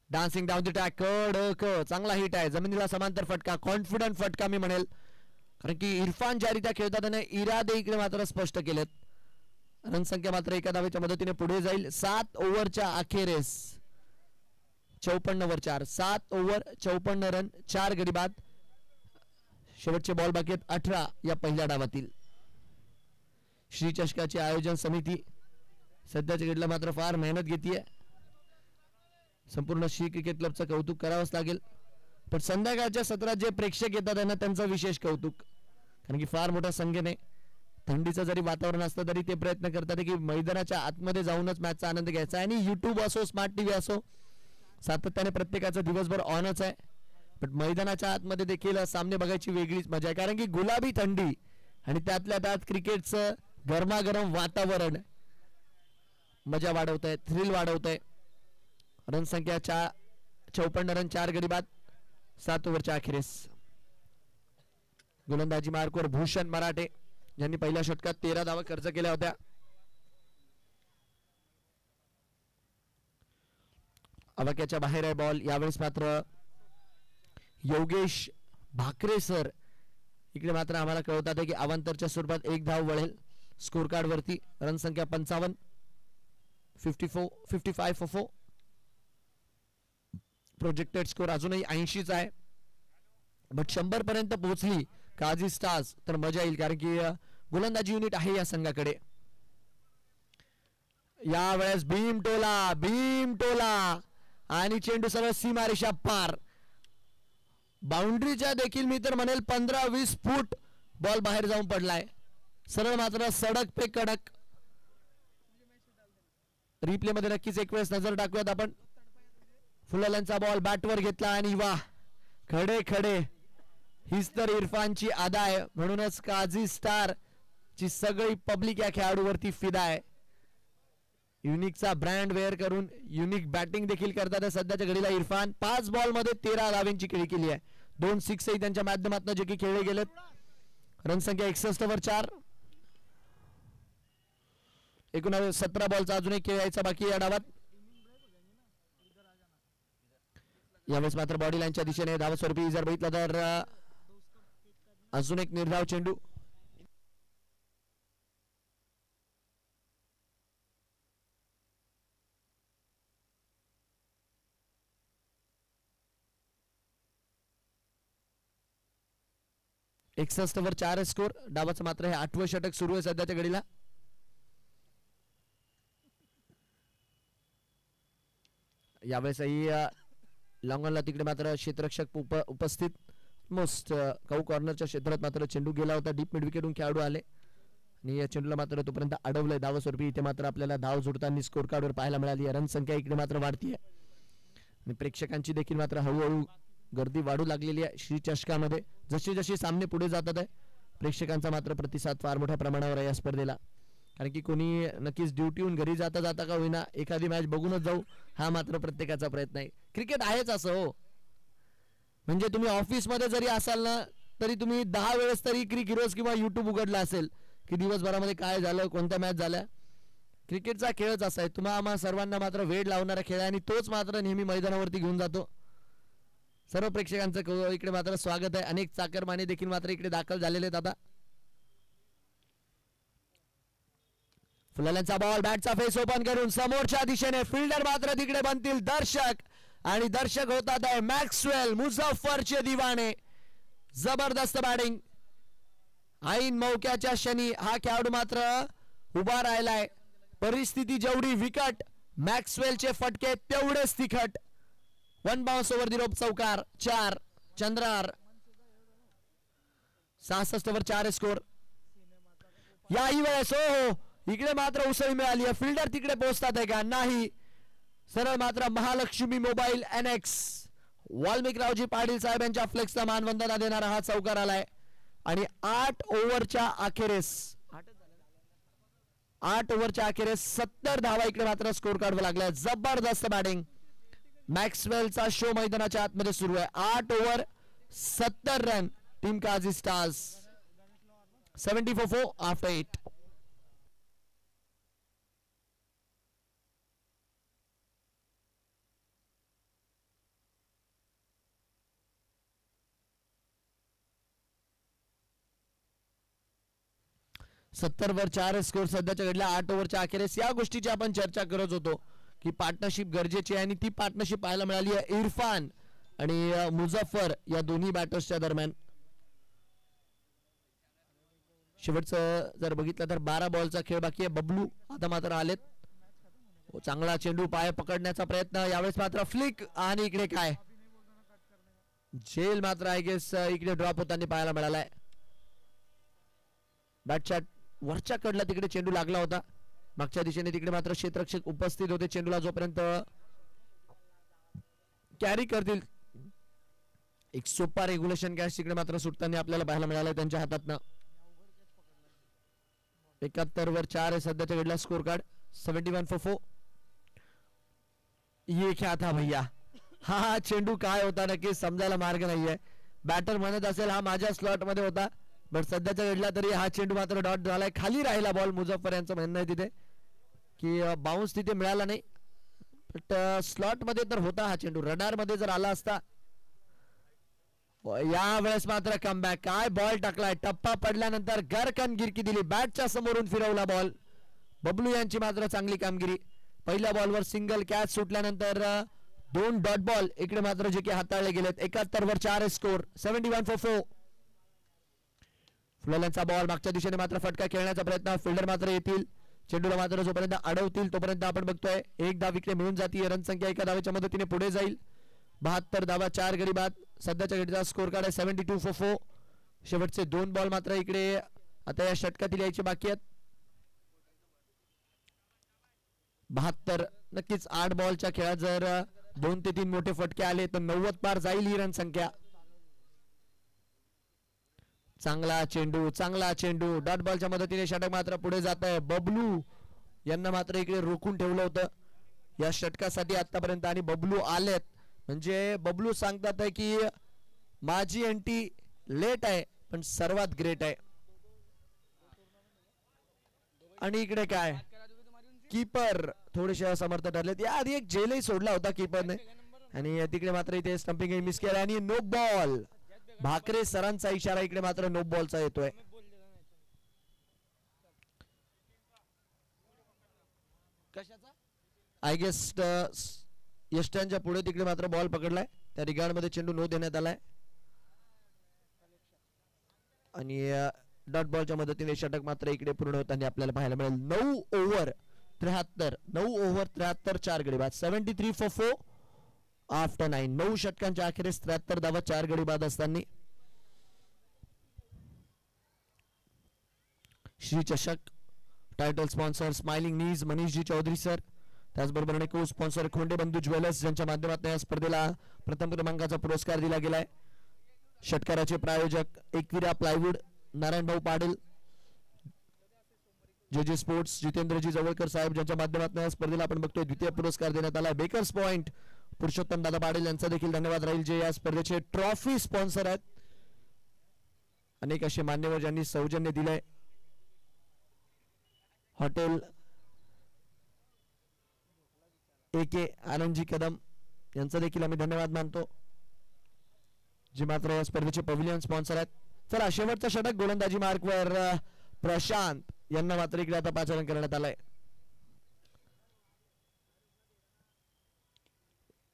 Dancing down the track, कडक चांगला हिट आहे. जमिनीला समांतर फटका, कॉन्फिडंट फटका मी म्हणेल, कारण की इरफान ज्यारीत्या खेळतात त्याने इरादे इकडे मात्र स्पष्ट केलेत. रन संख्या मात्र एका धावेच्या मदतीने पुढे जाईल. 7 ओव्हरच्या अखेरेस 54 वर 4, 7 ओव्हर 54 रन, 4 गडी बाद. शेवटचे बॉल बाकी आहेत 18 या पहिल्या डावातील. श्री चषकाची आयोजन समिती सध्याच्या घडीला मात्र फार मेहनत घेतीये. संपूर्ण श्री क्रिकेट क्लबचं कौतुक करावंच लागेल. पण संध्याकाळच्या सत्रात जे प्रेक्षक येतात त्यांना त्यांचं विशेष कौतुक, कारण की फार मोठ्या संख्येने थंडीचं जरी वातावरण असतं तरी ते प्रयत्न करतात की मैदानाच्या आतमध्ये जाऊनच मॅचचा आनंद घ्यायचा. आणि युट्यूब असो, स्मार्ट टीव्ही असो, सातत्याने प्रत्येकाचा दिवसभर ऑनच आहे. पण मैदानाच्या आतमध्ये देखील सामने बघायची वेगळीच मजा आहे, कारण की गुलाबी थंडी आणि त्यातल्या त्यात क्रिकेटचं गरमागरम वातावरण मजा वाढवत आहे, थ्रिल वाढवत आहे. रन संख्या 54 रन, 4 गडी बाद, 7 ओव्हरच्या अखेरीस. गोलंदाजी मार्कवर भूषण मराठे ज्यांनी पहिल्या षटकात 13 धावा खर्च केल्या होत्या. अवाक्याच्या बाहेर आहे बॉल. यावेळेस मात्र योगेश भाकरे सर इकडे मात्र आम्हाला कळवतात की अवांतरच्या स्वरूपात 1 धाव वळेल स्कोर कार्ड वरती. रन संख्या 55, 55 फॉर 4. प्रोजेक्टेड स्कोर अजूनही 80च आहे. बट 100 पर्यंत पोहोचली काझी स्टार्स तर मजा येईल, कारण की गोलंदाजी युनिट आहे या संघाकडे. यावेळेस भीम टोला आणि चेंडू सरळ सीमारेषा पार. बाउंड्रीच्या देखील मी तर म्हणेल 15-20 फूट बॉल बाहेर जाऊन पडलाय. सरळ मात्र सडक पे कडक. रिप्ले मध्ये नक्कीच एक वेळेस नजर टाकूयात आपण. फुलाल्यांचा बॉल बॅटवर घेतला आणि वाह, खडे खडे. हीच तर इरफानची अदा आहे. म्हणूनच काझी स्टार ची सगळी पब्लिक या खेळाडूवरती फिदा आहे. युनिकचा ब्रँड वेअर करून युनिक बॅटिंग देखील करतात सध्याच्या घडीला इरफान. 5 बॉल मध्ये 13 धावांची खेळी केली आहे. 2 सिक्सही त्यांच्या माध्यमातून जे की खेळले गेलेत. रन संख्या 61 वर 4. एकूण 17 बॉलचा अजून एक खेळ यायचा बाकी या डावात. यावेळेस मात्र बॉडी लाईनच्या दिशेने धावा स्वरूपी जर बघितलं तर अजून एक निर्धाव चेंडू. एकसष्ट वर 4 स्कोर. डावाचं मात्र हे 8वं षटक सुरू आहे सध्याच्या घडीला. यावेळेसही लॉंगॉनला तिकडे मात्र क्षेत्ररक्षक उपस्थित. मोस्ट काऊ कॉर्नरच्या क्षेत्रात मात्र चेंडू गेला होता. डीप मिड विकेटून खेळाडू आले आणि या चेंडूला मात्र तोपर्यंत अडवलंय धाव स्वरूपी. इथे मात्र आपल्याला धाव जोडताना स्कोर कार्डवर पाहायला मिळाली. रन संख्या इकडे मात्र वाढतीये आणि प्रेक्षकांची देखील मात्र हळूहळू गर्दी वाढू लागलेली आहे. श्री चषकामध्ये जशी जशी सामने पुढे जातात आहे प्रेक्षकांचा मात्र प्रतिसाद फार मोठ्या प्रमाणावर आहे या स्पर्धेला. कारण की कोणी नक्कीच ड्युटीहून घरी जाता जाता का होईना एखादी मॅच बघूनच जाऊ हा मात्र प्रत्येकाचा प्रयत्न आहे. क्रिकेट आहेच असं हो. म्हणजे तुम्ही ऑफिस मध्ये जरी असाल ना तरी तुम्ही 10 वेळेस तरी क्रिक हिरोज किंवा युट्यूब उघडला असेल की दिवसभरामध्ये काय झालं, कोणत्या मॅच झाल्या. क्रिकेटचा खेळच असा आहे. तुम्हाला सर्वांना मात्र वेळ लावणारा खेळ आहे आणि तोच मात्र नेहमी मैदानावरती घेऊन जातो. सर्व प्रेक्षकांचं इकडे मात्र स्वागत आहे. अनेक चाकरमाने देखील मात्र इकडे दाखल झालेले आहेत. आता फुलाल्यांचा बॉल बॅटचा फेस ओपन करून समोरच्या दिशेने फिल्डर मात्र तिकडे बनतील दर्शक आणि दर्शक होतात आहे मॅक्सवेल मुझफ्फरचे दिवाणे. जबरदस्त बॅटिंग. ऐन मौक्याच्या क्षणी हा खेळाडू मात्र उभा राहिलाय. परिस्थिती जेवढी विकट मॅक्सवेलचे फटके तेवढेच तिखट. 1 बाउन्स ओव्हर दी रोप चौकार 4. चंद्रार 66 वर 4 स्कोर. याही वेळेस हो इकडे मात्र उसळी मिळाली. फिल्डर तिकडे पोहोचतात आहे का नाही. सरळ मात्र महालक्ष्मी मोबाईल NX वाल्मिकरावजी पाटील साहेब यांच्या फ्लेक्सला मानवंदना देणारा हा चौकार आलाय. आणि 8 ओव्हरच्या अखेरेस 70 धावा इकडे मात्र स्कोर कार्डवर लागल्या. जबरदस्त बॅटिंग मॅक्सवेलचा शो मैदानाच्या आतमध्ये सुरू आहे. 8 over 70 run team Kazi stars 74 after 8. सत्तर वर 4 स्कोर सध्याच्या घडल्या 8 ओव्हरच्या अखेरीस. या गोष्टीची आपण चर्चा करत होतो की पार्टनरशिप गरजेची आहे आणि ती पार्टनरशिप पाहायला मिळाली आहे इरफान आणि मुझफ्फर या दोन्ही बॅटर्सच्या दरम्यान. शेवटचं जर बघितलं तर 12 बॉलचा खेळ बाकी आहे. बबलू आता मात्र आलेत. चांगला चेंडू पाय पकडण्याचा प्रयत्न यावेळेस मात्र फ्लिक आणि इकडे काय जेल मात्र आय गेस इकडे ड्रॉप होताना पाहायला मिळालाय. बॅटच्या वरच्या कडला तिकडे चेंडू लागला होता. मागच्या दिशेने तिकडे मात्र क्षेत्ररक्षक उपस्थित होते. चेंडूला जोपर्यंत कॅरी करतील एक सोपा रेग्युलेशन कॅच तिकडे मात्र सुटताना आपल्याला पाहायला मिळालं त्यांच्या हातातनं. 71 वर 4 आहे सध्याच्या घडला स्कोर कार्ड. 71 for 4. ये क्या था भैया. हा चेंडू काय होता नक्की समजायला मार्ग नाहीये. बॅटर म्हणत असेल हा माझ्या स्लॉट मध्ये होता बट सध्याच्या घडला तरी हा चेंडू मात्र डॉट झालाय. खाली राहिला बॉल. मुझफ्फर यांचं म्हणणं आहे तिथे की बाउन्स तिथे मिळाला नाही बट स्लॉट मध्ये तर होता हा चेंडू. रडार मध्ये जर आला असता. यावेळेस मात्र कमबॅक. काय बॉल टाकलाय. टप्पा पडल्यानंतर गरकन गिरकी दिली. बॅटच्या समोरून फिरवला बॉल. बबलू यांची मात्र चांगली कामगिरी. पहिल्या बॉलवर सिंगल कॅच सुटल्यानंतर 2 डॉट बॉल इकडे मात्र जे की हाताळले गेलेत. 71 वर 4 स्कोर. 71 for 4. फुलांचा बॉल मागच्या दिशेने मात्र फटका खेळण्याचा प्रयत्न. फिल्डर मात्र येतील. चेंडूला मात्र जोपर्यंत अडवतील तोपर्यंत आपण बघतोय एक धाव इकडे मिळून जाती. रन संख्या एका धावेच्या मदतीने पुढे जाईल. 72 धावा 4 गडी बाद. सध्याच्या घडीचा स्कोर कार्ड आहे 72 for 4. शेवटचे 2 बॉल मात्र इकडे आता या षटकातील यायचे बाकी आहेत. 72 नक्कीच 8 बॉलच्या खेळात जर 2 ते 3 मोठे फटके आले तर 90 पार जाईल ही रन संख्या. चांगला चेंडू डॉट बॉलच्या मदतीने षटक मात्र पुढे जात आहे. बबलू यांना मात्र इकडे रोखून ठेवलं होतं या षटकासाठी आतापर्यंत आणि बबलू आलेत. म्हणजे बबलू सांगतात आहे की माझी एंट्री लेट आहे पण सर्वात ग्रेट आहे. आणि इकडे काय कीपर थोडेसे असमर्थ ठरलेत. या आधी एक जेलही सोडला होता कीपरने आणि तिकडे मात्र इथे स्टंपिंग मिस केला आणि नो बॉल. भाकरे सरांचा इशारा इकडे मात्र नो बॉलचा येतोय. आय गेस यष्टांच्या पुढे तिकडे मात्र बॉल पकडलाय. त्या रिगार्ड मध्ये चेंडू नो देण्यात आलाय आणि डॉट बॉलच्या मदतीने षटक मात्र इकडे पूर्ण होताना आपल्याला पाहायला मिळेल. 9 ओव्हर 73 4 गडी बाद. 73 for 4 आफ्टर 9. 9 षटकांच्या अखेरीस 73 धावा 4 गडी बाद असताना श्री चषक टायटल स्पॉन्सर स्माइलिंग नीज मनीषजी चौधरी सर. त्याचबरोबर को स्पॉन्सर खोंडे बंधू ज्वेलर्स ज्यांच्या माध्यमातून या स्पर्धेला प्रथम क्रमांकाचा पुरस्कार दिला गेलाय. षटकाराचे प्रायोजक एकविरा प्लायवूड नारायण भाऊ पाटील. जे स्पोर्ट्स जितेंद्रजी जवळकर साहेब ज्यांच्या माध्यमातून या स्पर्धेला आपण बघतोय द्वितीय पुरस्कार देण्यात आला. बेकर्स पॉइंट पुरुषोत्तम दादा पाटील यांचा देखील धन्यवाद राहील जे या स्पर्धेचे ट्रॉफी स्पॉन्सर आहेत. अनेक असे मान्यवर ज्यांनी सौजन्य दिलंय. हॉटेल AK आनंदजी कदम यांचा देखील आम्ही धन्यवाद मानतो जे मात्र या स्पर्धेचे पव्हिलियन स्पॉन्सर आहेत. चला शेवटचा षटक गोलंदाजी मार्कवर प्रशांत यांना मात्र इकडे आता 5 रन करण्यात आलाय.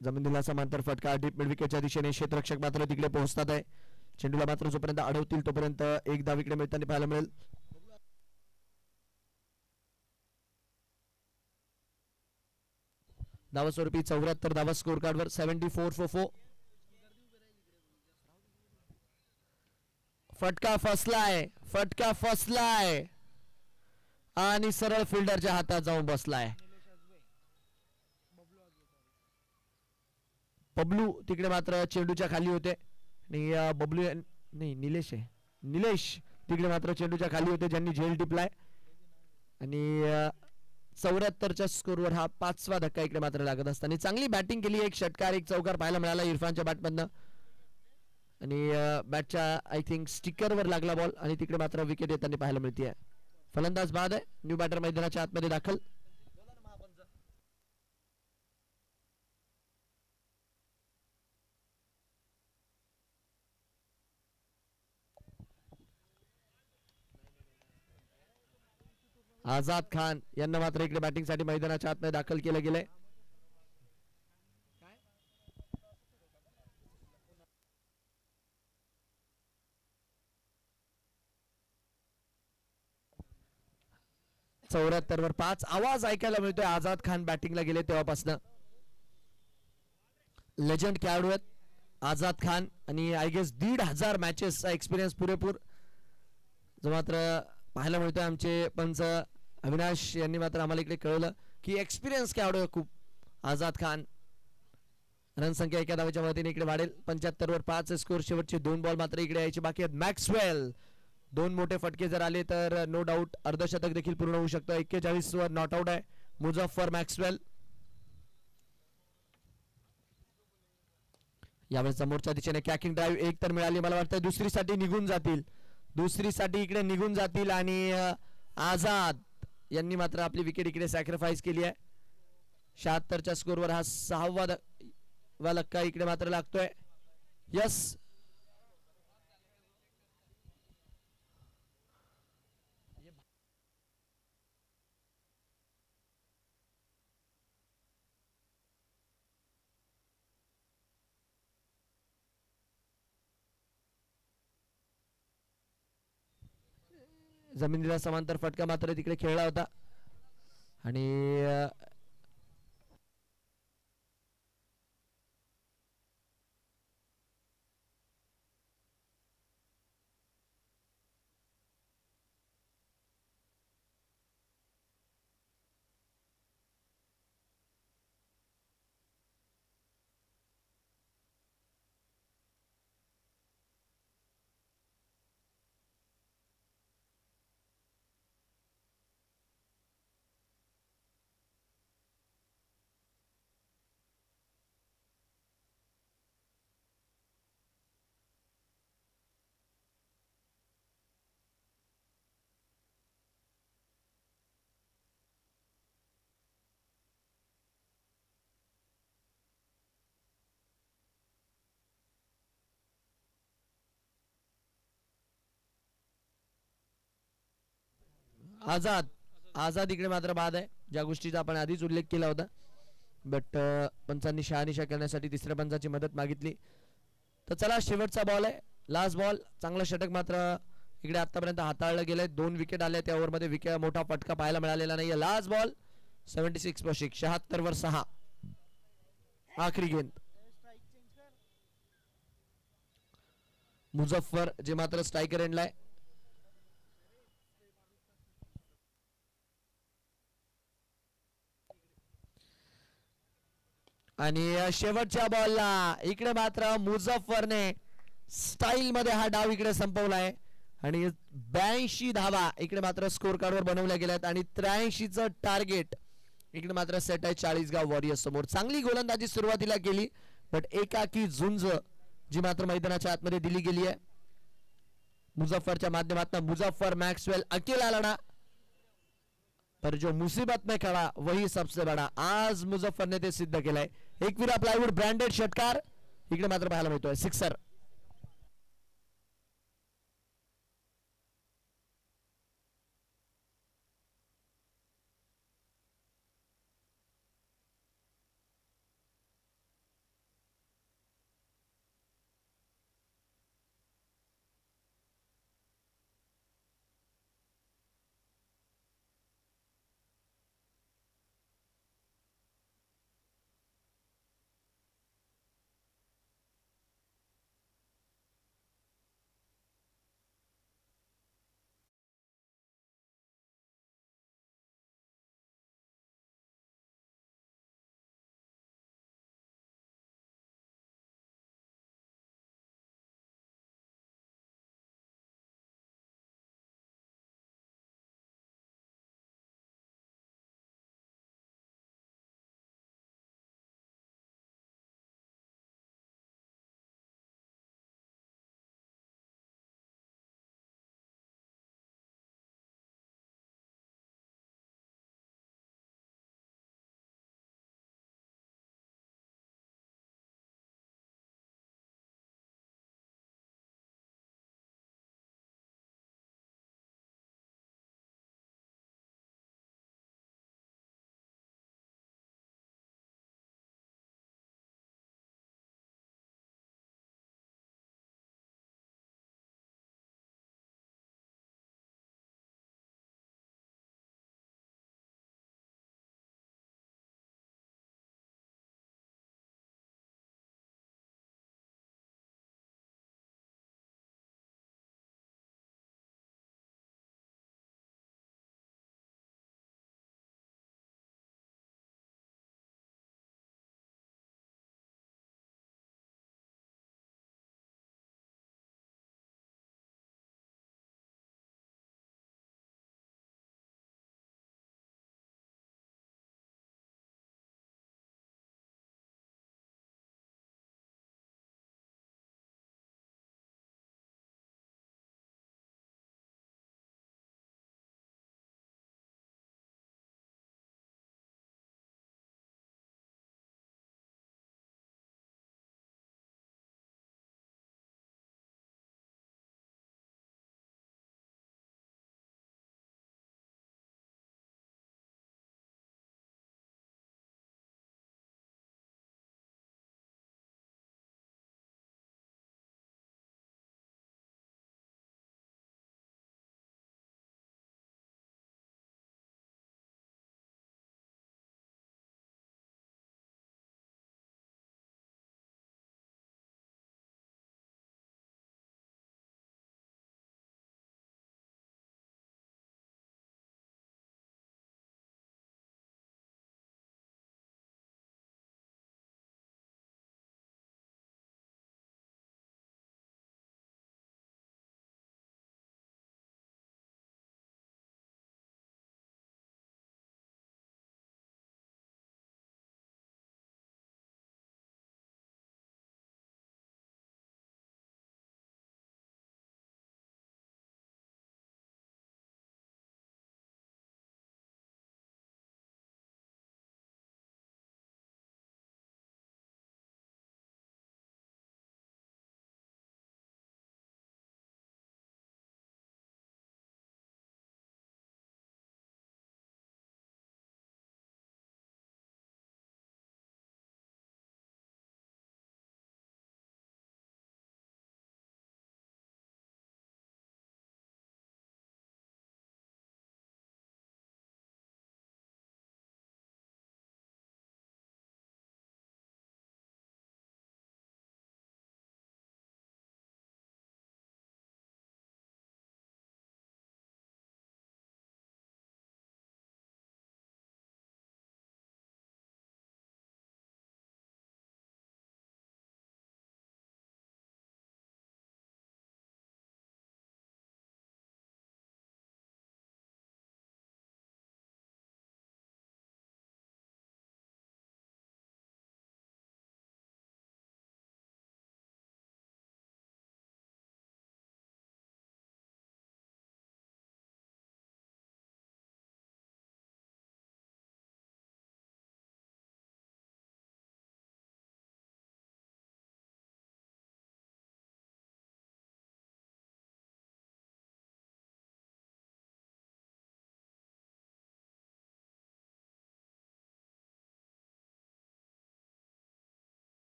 जमिनीला समांतर फटका डीप मिड विकेटच्या दिशेने क्षेत्ररक्षक मात्र तिकडे पोहोचतात आहे. चेंडूला मात्र जोपर्यंत अडवतील तोपर्यंत एक धाव इकडे मिळताना पाहायला मिळेल. धावस्वरूपी 74 धावा स्कोर कार्डवर. 74 for 4. फटका फसलाय आणि सरळ फिल्डरच्या हातात जाऊन बसलाय. बबलू तिकडे मात्र चेंडूच्या खाली होते आणि बबलू नाही निलेश आहे निलेश तिकडे मात्र चेंडूच्या खाली होते, ज्यांनी झेल टिपलाय. आणि 74च्या स्कोरवर हा 5वा धक्का इकडे मात्र लागत असताना चांगली बॅटिंग केली. एक षटकार एक चौकार पाहायला मिळाला इरफानच्या बॅटमधनं. आणि बॅटच्या आय थिंक स्टिकरवर लागला बॉल आणि तिकडे मात्र विकेट येताना पाहायला मिळते. फलंदाज बाद आहे. न्यू बॅटर मैदानाच्या आतमध्ये दाखल. आझाद खान यांना मात्र इकडे बॅटिंग साठी मैदानाच्या आतमध्ये दाखल केलं गेलंय. वर 5 आवाज ऐकायला मिळतोय. आझाद खान बॅटिंगला गेले तेव्हापासून. लेजंड खेळाडू आहेत आझाद खान आणि आय गेस 1,500 मॅचेसचा एक्सपिरियन्स पुरेपूर जो मात्र पाहायला मिळतोय. आमचे पंच अविनाश यांनी मात्र आम्हाला इकडे कळवलं की एक्सपिरियन्स खेळाडू आहे खूप आझाद खान. रनसंख्या एका धावेच्या मदतीने इकडे वाढेल. 75 वर 5 स्कोर. शेवटचे 2 बॉल मात्र इकडे यायचे बाकी आहेत. मॅक्सवेल 2 मोठे फटके जर आले तर नो डाऊट अर्धशतक देखील पूर्ण होऊ शकतं. 41 वर नॉट आउट आहे मुझफ्फर मॅक्सवेल. यावेळेस समोरच्या दिशेने कॅकिंग ड्राईव्ह एक तर मिळाली. मला वाटतं दुसरीसाठी निघून जातील. दुसरीसाठी इकडे निघून जातील आणि आझाद यांनी मात्र आपली विकेट इकडे सॅक्रिफाईस केली आहे. 76च्या स्कोरवर हा 6वा धक्का इकडे मात्र लागतोय. यस जमिनीला समांतर फटका मात्र तिकडे खेळला होता आणि आझाद इकडे मात्र बाद आहे. ज्या गोष्टीचा आपण आधीच उल्लेख केला होता. बट पंचांनी शहानिशा करण्यासाठी तिसऱ्या पंचाची मदत मागितली. तर चला शेवटचा बॉल आहे. Last ball. चांगलं षटक मात्र इकडे आतापर्यंत हाताळलं गेलंय. 2 विकेट आल्या त्या ओव्हरमध्ये. विकेट मोठा फटका पाहायला मिळालेला नाहीये. लास्ट बॉल 76 पर 76 वर 6. आखरी गेंद. मुझफ्फर जे मात्र स्ट्रायकर एंडलाय. आणि शेवटच्या बॉलला इकडे मात्र मुझफ्फरने स्टाईल मध्ये हा डाव इकडे संपवलाय आणि 82 धावा इकडे मात्र स्कोर कार्डवर बनवल्या गेल्यात आणि 83चं टार्गेट इकडे मात्र सेट आहे 40 गाव वॉरियर्स समोर. चांगली गोलंदाजी सुरुवातीला केली बट एकाकी झुंज जी मात्र मैदानाच्या आतमध्ये दिली गेली आहे मुझफ्फरच्या माध्यमातून. मुझफ्फर मैक्सवेल अकेला लड़ा पर जो मुसीबत में खड़ा वही सबसे बड़ा. आज मुझफ्फर ने ते सिद्ध केलंय. एकविरा प्लायवूड ब्रँडेड षटकार इकडे मात्र पाहायला मिळतोय. सिक्सर.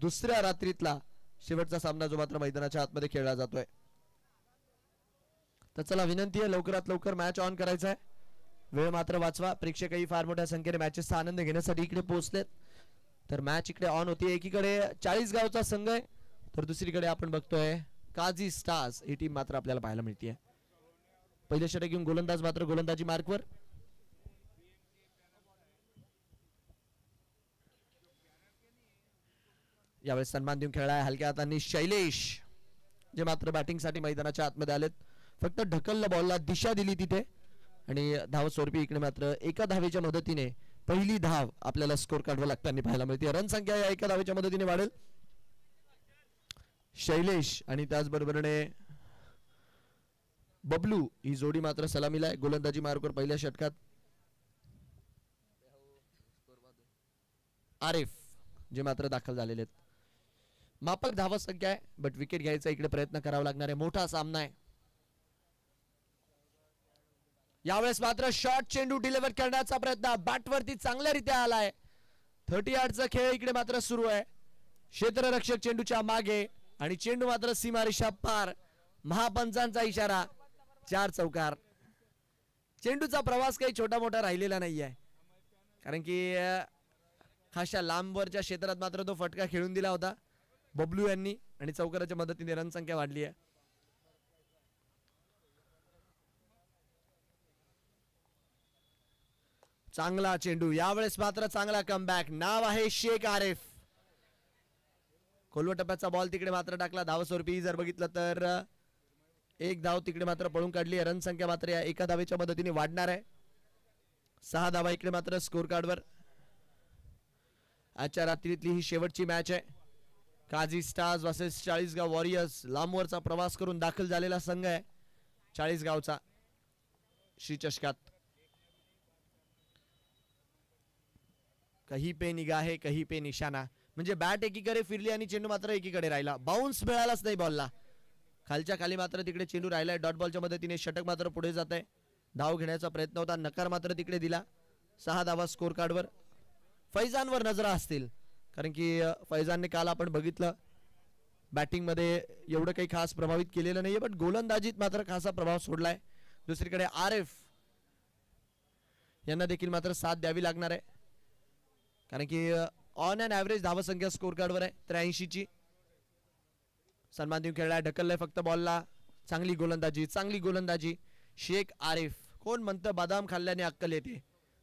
दुसऱ्या रात्रीतला शेवटचा सामना जो मात्र मैदानाच्या आतमध्ये खेळला जातोय. तर चला विनंती आहे लवकरात लवकर मॅच ऑन करायचा आहे. वेळ मात्र वाचवा. प्रेक्षकही फार मोठ्या संख्येने मॅचेसचा आनंद घेण्यासाठी इकडे पोहोचलेत. तर मॅच इकडे ऑन होती. एकीकडे 40 गावचा संघ आहे तर दुसरीकडे आपण बघतोय काझी स्टार्स ही टीम मात्र आपल्याला पाहायला मिळते. पहिले षटक घेऊन गोलंदाज मात्र गोलंदाजी मार्कवर. यावेळेस सन्मान देऊन खेळलाय हलक्या हातांनी शैलेश, जे मात्र बॅटिंग साठी मैदानाच्या आतमध्ये आलेत. फक्त ढकलला बॉलला दिशा दिली तिथे आणि धाव स्वरूपी इकडे मात्र एका धावेच्या मदतीने पहिली धाव आपल्याला स्कोर काढवा लागताना पाहायला मिळते. रन संख्या या एका धावेच्या मदतीने वाढेल. शैलेश आणि त्याचबरोबरने बबलू ही जोडी मात्र सलामीला आहे गोलंदाजी मार्कवर पहिल्या षटकात. आरिफ जे मात्र दाखल झालेले आहेत. मापक धावा संख्या आहे बट विकेट घ्यायचा इकडे प्रयत्न करावा लागणार आहे. मोठा सामना आहे. यावेळेस मात्र शॉर्ट चेंडू डिलिव्हर करण्याचा प्रयत्न बॅटवरती चांगल्यारीत्या आलाय. 30 यार्डचा खेळ इकडे मात्र सुरू आहे. क्षेत्ररक्षक चेंडूच्या मागे आणि चेंडू मात्र सीमारेषा पार. महापंचांचा इशारा. 4 चौकार. चेंडूचा प्रवास काही छोटा मोठा राहिलेला नाही आहे कारण की खाशा लांबवरच्या क्षेत्रात मात्र तो फटका खेळून दिला होता बबलू यांनी आणि चौकाराच्या मदतीने रन संख्या वाढली आहे. चांगला चेंडू. यावेळेस मात्र चांगला कमबॅक. नाव आहे शेख आरिफ. खोलवर टप्प्याचा बॉल तिकडे मात्र टाकला. धावस्वरूपी जर बघितलं तर एक धाव तिकडे मात्र पळून काढली. रन संख्या मात्र या एका धावेच्या मदतीने वाढणार आहे. 6 धावा इकडे मात्र स्कोर कार्डवर. आजच्या रात्रीतली ही शेवटची मॅच आहे. काझी स्टार्स वर्सेस 40 गाव वॉरियर्स. लांबवरचा प्रवास करून दाखल झालेला संघ आहे 40 गावचा श्री चषकात. कहीं पे निगाहे कहीं पे निशाना म्हणजे बॅट एकीकडे फिरली आणि चेंडू मात्र एकीकडे राहिला. बाउन्स मिळालाच नाही बॉलला. खालच्या खाली मात्र तिकडे चेंडू राहिलाय. डॉट बॉलच्या मदतीने षटक मात्र पुढे जात आहे. धाव घेण्याचा प्रयत्न होता. नकार मात्र तिकडे दिला. 6 धावा स्कोर कार्डवर. फैजानवर नजरा असतील कारण की फैजानने काल आपण बघितलं बॅटिंग मध्ये एवढं काही खास प्रभावित केलेलं नाहीये बट गोलंदाजीत मात्र खासा प्रभाव सोडलाय. दुसरीकडे आरिफ यांना देखील मात्र साथ द्यावी लागणार आहे कारण की ऑन अँड ॲव्हरेज धावसंख्या स्कोर कार्डवर आहे 83 ची. सन्मान देऊन खेळलाय. ढकललाय फक्त बॉलला. चांगली गोलंदाजी. चांगली गोलंदाजी. शेख आरिफ. कोण म्हणतं बदाम खाल्ल्याने अक्कल येते.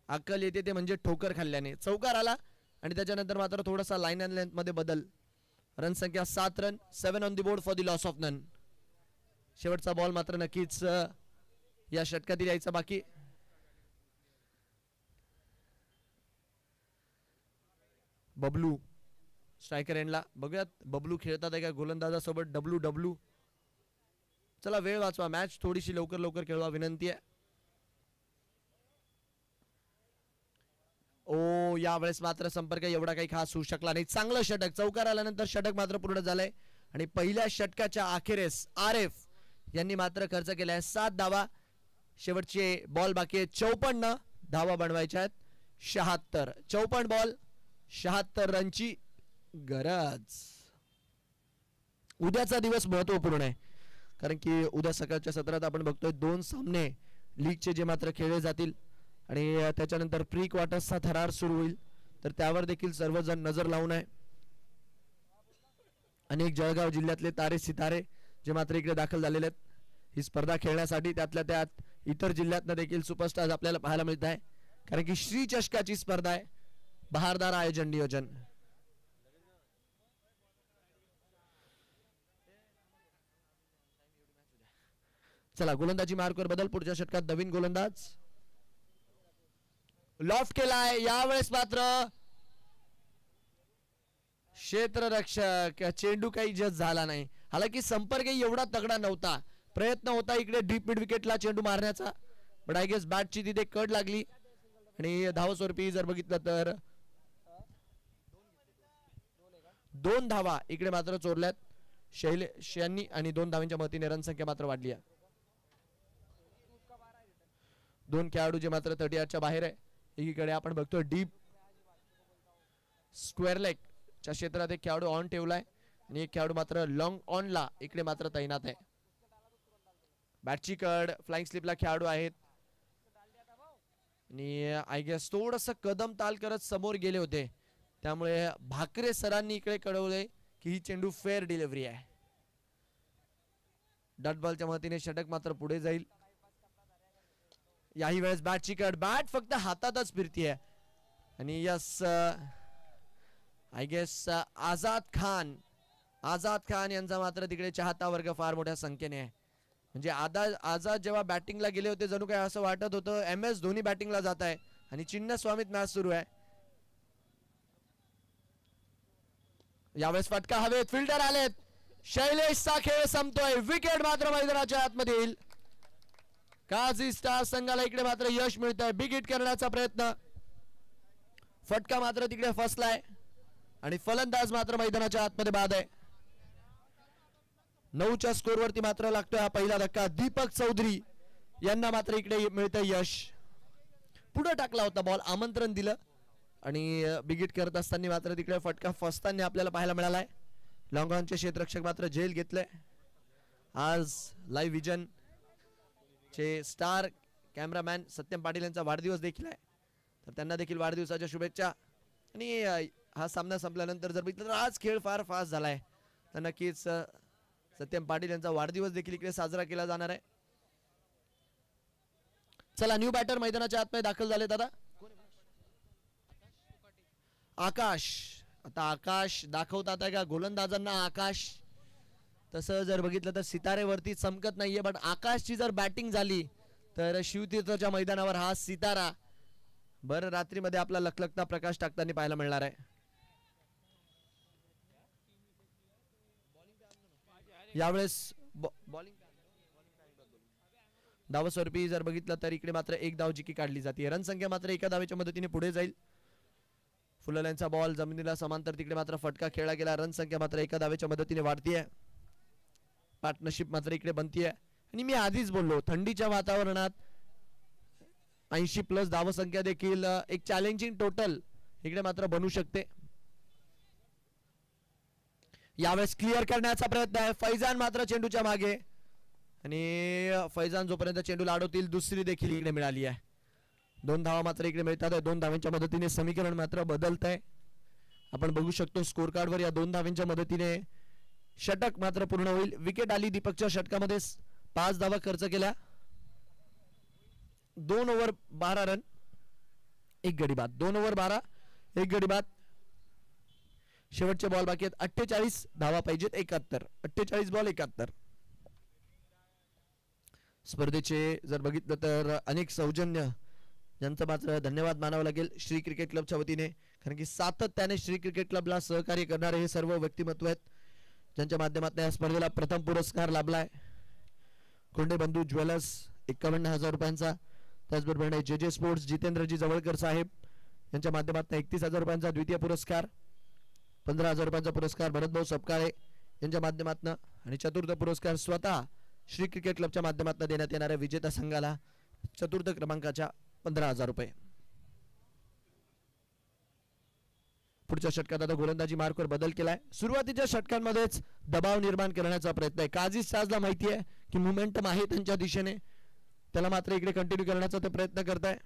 अक्कल येते ते म्हणजे ठोकर खाल्ल्याने. चौकार आला आणि त्याच्यानंतर मात्र थोडासा लाईन अँड लेंथ मध्ये बदल. रन संख्या 7 run. 7 on the board for the loss of none. शेवटचा बॉल मात्र नक्कीच या षटकातील यायचा बाकी. बबलू स्ट्रायकर एंडला. बघूयात बबलू खेळतात आहे का गोलंदाजासोबत. डब्ल्यू. चला वेळ वाचवा. मॅच थोडीशी लवकर लवकर खेळवा विनंती आहे. ओ यावेळेस मात्र संपर्क एवढा काही खास होऊ शकला नाही. चांगलं षटक. चौकार आल्यानंतर षटक मात्र पूर्ण झालंय आणि पहिल्या षटकाच्या अखेरेस आरिफ यांनी मात्र खर्च केलाय 7 धावा. शेवटचे बॉल बाकी आहेत. 54 धावा बनवायच्या आहेत. 76. 54 बॉल 76 रनची गरज. उद्याचा दिवस महत्वपूर्ण आहे कारण की उद्या सकाळच्या सत्रात आपण बघतोय 2 सामने लीगचे जे मात्र खेळले जातील आणि त्याच्यानंतर प्री क्वार्टर्सचा थरार सुरू होईल तर त्यावर देखील सर्वजण नजर लावून आहे. अनेक जळगाव जिल्ह्यातले तारे सितारे जे मात्र इकडे दाखल झालेले आहेत ही स्पर्धा खेळण्यासाठी. त्यातल्या त्यात इतर जिल्ह्यातनं देखील सुपरस्टार्स आपल्याला पाहायला मिळत आहे कारण की श्री चषकाची स्पर्धा आहे. बहारदार आयोजन नियोजन. चला गोलंदाजी मार्कवर बदल. पुढच्या षटकात नवीन गोलंदाज. लॉफ्ट केलाय. यावेळेस मात्र क्षेत्ररक्षक. चेंडू काही जज झाला नाही. हालाकी संपर्क एवढा तगडा नव्हता. प्रयत्न होता इकडे डीप मिड विकेटला चेंडू मारण्याचा बट आय गेस बॅटची तिथे कड लागली आणि धावस्वरूपी जर बघितलं तर 2 धावा इकडे मात्र चोरल्यात शैलेश यांनी आणि 2 धावांच्या मदतीने रन संख्या मात्र वाढली आहे. 2 खेळाडू जे मात्र 38 च्या बाहेर आहे. एकीकडे आपण बघतोय डीप स्क्वेअर लेग च्या क्षेत्रात एक खेळाडू ऑन ठेवलाय आणि एक खेळाडू मात्र लॉंग ऑनला इकडे मात्र तैनात आहे. बॅटची कड फ्लाइंग स्लिपला खेळाडू आहेत आणि आय गेस थोडस कदम ताल करत समोर गेले होते, त्यामुळे भाकरे सरांनी इकडे कळवले की ही चेंडू फेअर डिलिव्हरी आहे. डॉट बॉलच्या मदतीने षटक मात्र पुढे जाईल. याही वेळेस बॅटची कड, बॅट फक्त हातातच फिरतीये आणि यस आय गेस आझाद खान यांचा मात्र तिकडे चाहता वर्ग फार मोठ्या संख्येने आहे. म्हणजे आझाद जेव्हा बॅटिंगला गेले होते जणू काय असं वाटत होतं MS धोनी बॅटिंगला जात आहे आणि चिन्नस्वामीत मॅच सुरू आहे. यावेळेस फटका हवेत, फिल्डर आलेत, शैलेशचा खेळ संपतोय. विकेट मात्र मैदानाच्या आतमधील. काझी स्टार संघाला इकडे मात्र यश मिळतंय. बिग हिट करण्याचा प्रयत्न, फटका मात्र तिकडे फसलाय आणि फलंदाज मात्र मैदानाच्या आतमध्ये बाद आहे. 9च्या स्कोर वरती मात्र लागतोय हा पहिला धक्का. दीपक चौधरी यांना मात्र इकडे मिळतंय यश. पुढे टाकला होता बॉल, आमंत्रण दिलं आणि बिग हिट करत असताना मात्र तिकडे फटका फसताना आपल्याला पाहायला मिळालाय. लॉंग ऑनचे क्षेत्ररक्षक मात्र जेल घेतलंय. आज लाईव्ह विजन चे स्टार कॅमेरामॅन सत्यम पाटील यांचा वाढदिवस देखील आहे, तर त्यांना देखील वाढदिवसाच्या शुभेच्छा. आणि हा सामना संपल्यानंतर जर बघितलं तर आज खेळ फार फास्ट झालाय, तर नक्कीच सत्यम पाटील यांचा वाढदिवस देखील इकडे साजरा केला जाणार आहे. चला न्यू बॅटर मैदानाच्या आतमध्ये दाखल झाले दादा. आकाश, आता आकाश दाखवतात का गोलंदाजांना आकाश? तसं जर बघितलं तर सितारेवरती चमकत नाहीये, बट आकाशची जर बॅटिंग झाली तर शिवतीर्थच्या मैदानावर हा सितारा भर रात्रीमध्ये आपला लखलखता प्रकाश टाकताना पाहायला मिळणार आहे. यावेळेस बॉलिंग धावस्वरूपी जर बघितलं तर इकडे मात्र एक धाव जिकी काढली जाते. रनसंख्या मात्र एका धावेच्या मदतीने पुढे जाईल. फुलर बॉल जमिनीला समांतर, तिकडे मात्र फटका खेळला गेला. रनसंख्या मात्र एका धावेच्या मदतीने वाढतीये. पार्टनरशिप मात्र इकडे बनतीये आणि मी आधीच बोललो थंडीच्या वातावरणात 80+ धावसंख्या देखील एक चॅलेंजिंग टोटल इकडे मात्र बनू शकते. यावेळेस क्लिअर करण्याचा प्रयत्न आहे. फैजान मात्र चेंडूच्या मागे आणि फैजान जोपर्यंत चेंडूला अडवतील दुसरी देखील इकडे मिळाली आहे. 2 धावा मात्र इकडे मिळतात. 2 धावांच्या मदतीने समीकरण मात्र बदलत आहे. आपण बघू शकतो स्कोर कार्डवर या 2 धावांच्या मदतीने षटक मात्र पूर्ण होईल. विकेट आली दीपकच्या षटकामध्ये. 5 धावा खर्च केल्या. 2 ओव्हर 12 रन 1 गडी बाद. 2 ओव्हर 12 1 गडी बाद. शेवटचे बॉल बाकी आहेत. 48 धावा पाहिजेत. 71 48 बॉल 71. स्पर्धेचे जर बघितलं तर अनेक सौजन्य ज्यांचं मात्र धन्यवाद मानावं लागेल श्री क्रिकेट क्लबच्या वतीने, कारण की सातत्याने श्री क्रिकेट क्लबला सहकार्य करणारे हे सर्व व्यक्तिमत्व आहेत ज्यांच्या माध्यमातून या स्पर्धेला प्रथम पुरस्कार लाभलाय. कोंडे बंधू ज्वेलर्स 51,000 रुपयांचा, त्याचबरोबर JJ स्पोर्ट्स जितेंद्रजी जवळकर साहेब यांच्या माध्यमातून 31,000 रुपयांचा द्वितीय पुरस्कार, 15,000 रुपयांचा पुरस्कार भरतभाऊ सपकाळे यांच्या माध्यमातून आणि चतुर्थ पुरस्कार स्वतः श्री क्रिकेट क्लबच्या माध्यमातून देण्यात येणाऱ्या विजेता संघाला चतुर्थ क्रमांकाच्या 15,000 रुपये. पुढच्या षटकात आता गोलंदाजी मार्कवर बदल केलाय. सुरुवातीच्या षटकांमध्येच दबाव निर्माण करण्याचा प्रयत्न आहे. काझी स्टार्सला माहिती आहे की मोमेंटम आहे त्यांच्या दिशेने, त्याला मात्र इकडे कंटिन्यू करण्याचा ते प्रयत्न करताय.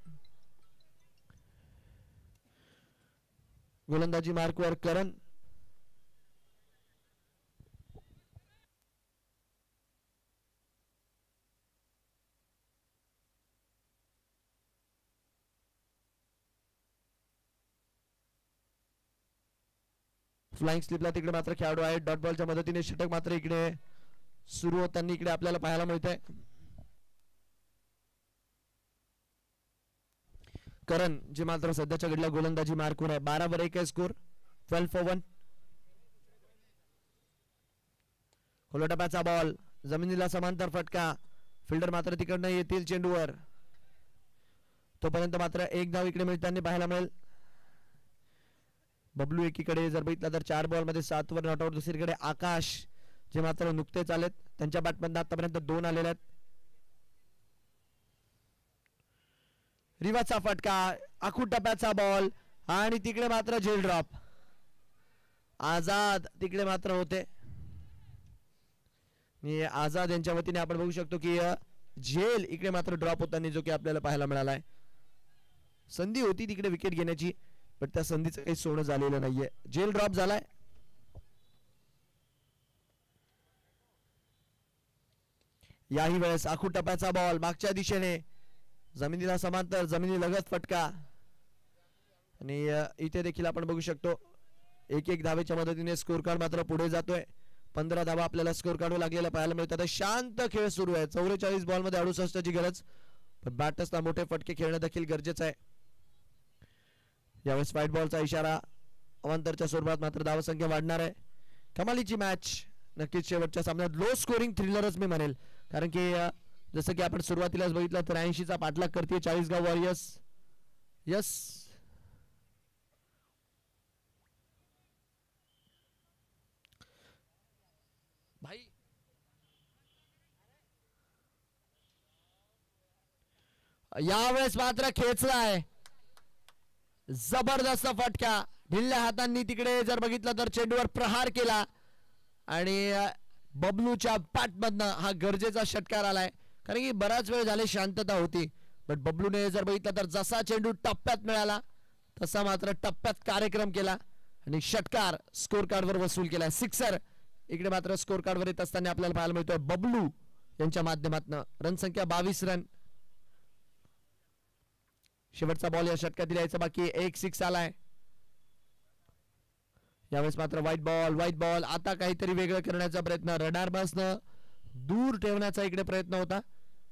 गोलंदाजी मार्कवर करण, फ्लाइंग स्लिपला तिकडे मात्र खेळाडू आहे. डॉट बॉलच्या मदतीने षटक मात्र इकडे सुरू होताना इकडे आपल्याला पाहायला मिळतंय. करण जे मात्र सध्याच्या घडीला गोलंदाजी मार्कवर आहे. 12 वर 1 आहे स्कोर. 12 for 1. खोलटप्प्याचा बॉल जमिनीला समांतर फटका. फिल्डर मात्र तिकडनं येतील चेंडूवर. तोपर्यंत मात्र एक धाव इकडे मिळताना पाहायला मिळेल. बबलू एकीकडे जर बघितलं तर 4 बॉल मध्ये 7 वर नॉट आउट. दुसरीकडे आकाश जे मात्र नुकतेच आलेत, त्यांच्या बॅटमधून आतापर्यंत 2 आलेले आहेत. रिवाचा फटका, आखूड टप्प्याचा बॉल आणि तिकडे मात्र झेल ड्रॉप. आझाद तिकडे मात्र होते. आझाद यांच्या वतीने आपण बघू शकतो की झेल इकडे मात्र ड्रॉप होताना जो की आपल्याला पाहायला मिळालाय. संधी होती तिकडे विकेट घेण्याची, पण त्या संधीचं काही सोनं झालेलं नाहीये. झेल ड्रॉप झालाय. याही वेळेस आखू टप्प्याचा बॉल मागच्या दिशेने जमिनीला समांतर, जमिनी लगत फटका. आणि इथे देखील आपण बघू शकतो एक एक धावेच्या मदतीने स्कोर कार्ड मात्र पुढे जातोय. 15 धावा आपल्याला स्कोर काढू लागलेला पाहायला मिळतात. शांत खेळ सुरू आहे. 44 बॉल मध्ये 68 ची गरज, पण बॅटर्सला मोठे फटके खेळणं देखील गरजेचं आहे. यावेळेस व्हाईट बॉलचा इशारा. अवांतरच्या स्वरूपात मात्र धावसंख्या वाढणार आहे. कमालीची मॅच नक्कीच शेवटच्या सामन्यात लो स्कोरिंग थ्रिलरच मी म्हणेल, कारण की जसं की आपण सुरुवातीलाच बघितलं तर 80 चा पाठलाग करते चाळीसगाव वॉरियर्स. यस भाई, यावेळेस मात्र खेचलाय जबरदस्त फटका. ढिल्ल्या हातांनी तिकडे जर बघितलं तर चेंडूवर प्रहार केला आणि बबलूच्या पाठमधनं हा गरजेचा षटकार आलाय, कारण की बराच वेळ झाले शांतता होती. पण बबलूने जर बघितलं तर जसा चेंडू टप्प्यात मिळाला तसा मात्र टप्प्यात कार्यक्रम केला आणि षटकार स्कोर कार्डवर वसूल केला. सिक्सर इकडे मात्र स्कोर कार्डवर येत असताना आपल्याला पाहायला मिळतोय बबलू यांच्या माध्यमातून. रन संख्या 22 रन. शेवटचा बॉल या षटकातील यायचा बाकी. एक 6 आलाय. यावेळेस मात्र व्हाईट बॉल. आता काहीतरी वेगळं करण्याचा प्रयत्न, रडार बसनं दूर ठेवण्याचा इकडे प्रयत्न होता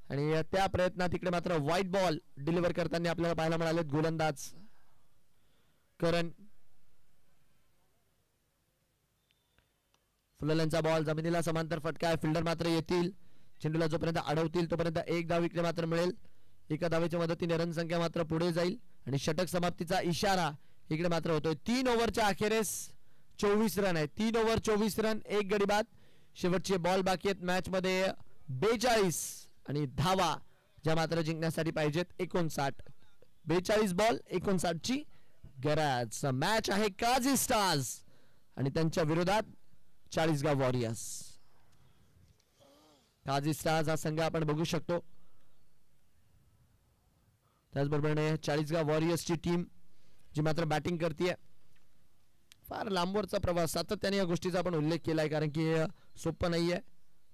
आणि त्या प्रयत्नात इकडे मात्र व्हाईट बॉल डिलिव्हर करताना आपल्याला पाहायला मिळाले गोलंदाज करण. फुललेंचा बॉल जमिनीला समांतर फटका आहे. फिल्डर मात्र येतील. चेंडूला जोपर्यंत अडवतील तोपर्यंत एक धाव इकडे मात्र मिळेल. एका धावेच्या मदतीने रन संख्या मात्र पुढे जाईल आणि षटक समाप्तीचा इशारा इकडे मात्र होतोय. 3 ओव्हरच्या अखेरीस 24 रन आहे. 3 ओव्हर 24 रन, एक गडी बाद. शेवटचे बॉल बाकी आहेत मॅच मध्ये 42 आणि धावा ज्या मात्र जिंकण्यासाठी पाहिजेत 59. 42 बॉल 59 ची गरज. मॅच आहे काझी स्टार्स आणि त्यांच्या विरोधात चाळीसगाव वॉरियर्स. काझी स्टार्स हा संघ आपण बघू शकतो. त्याचबरोबर चाळीसगाव वॉरियर्सची टीम जी मात्र बॅटिंग करते. फार लांबवरचा प्रवास, सातत्याने या गोष्टीचा आपण उल्लेख केलाय, कारण की सोपं नाहीये.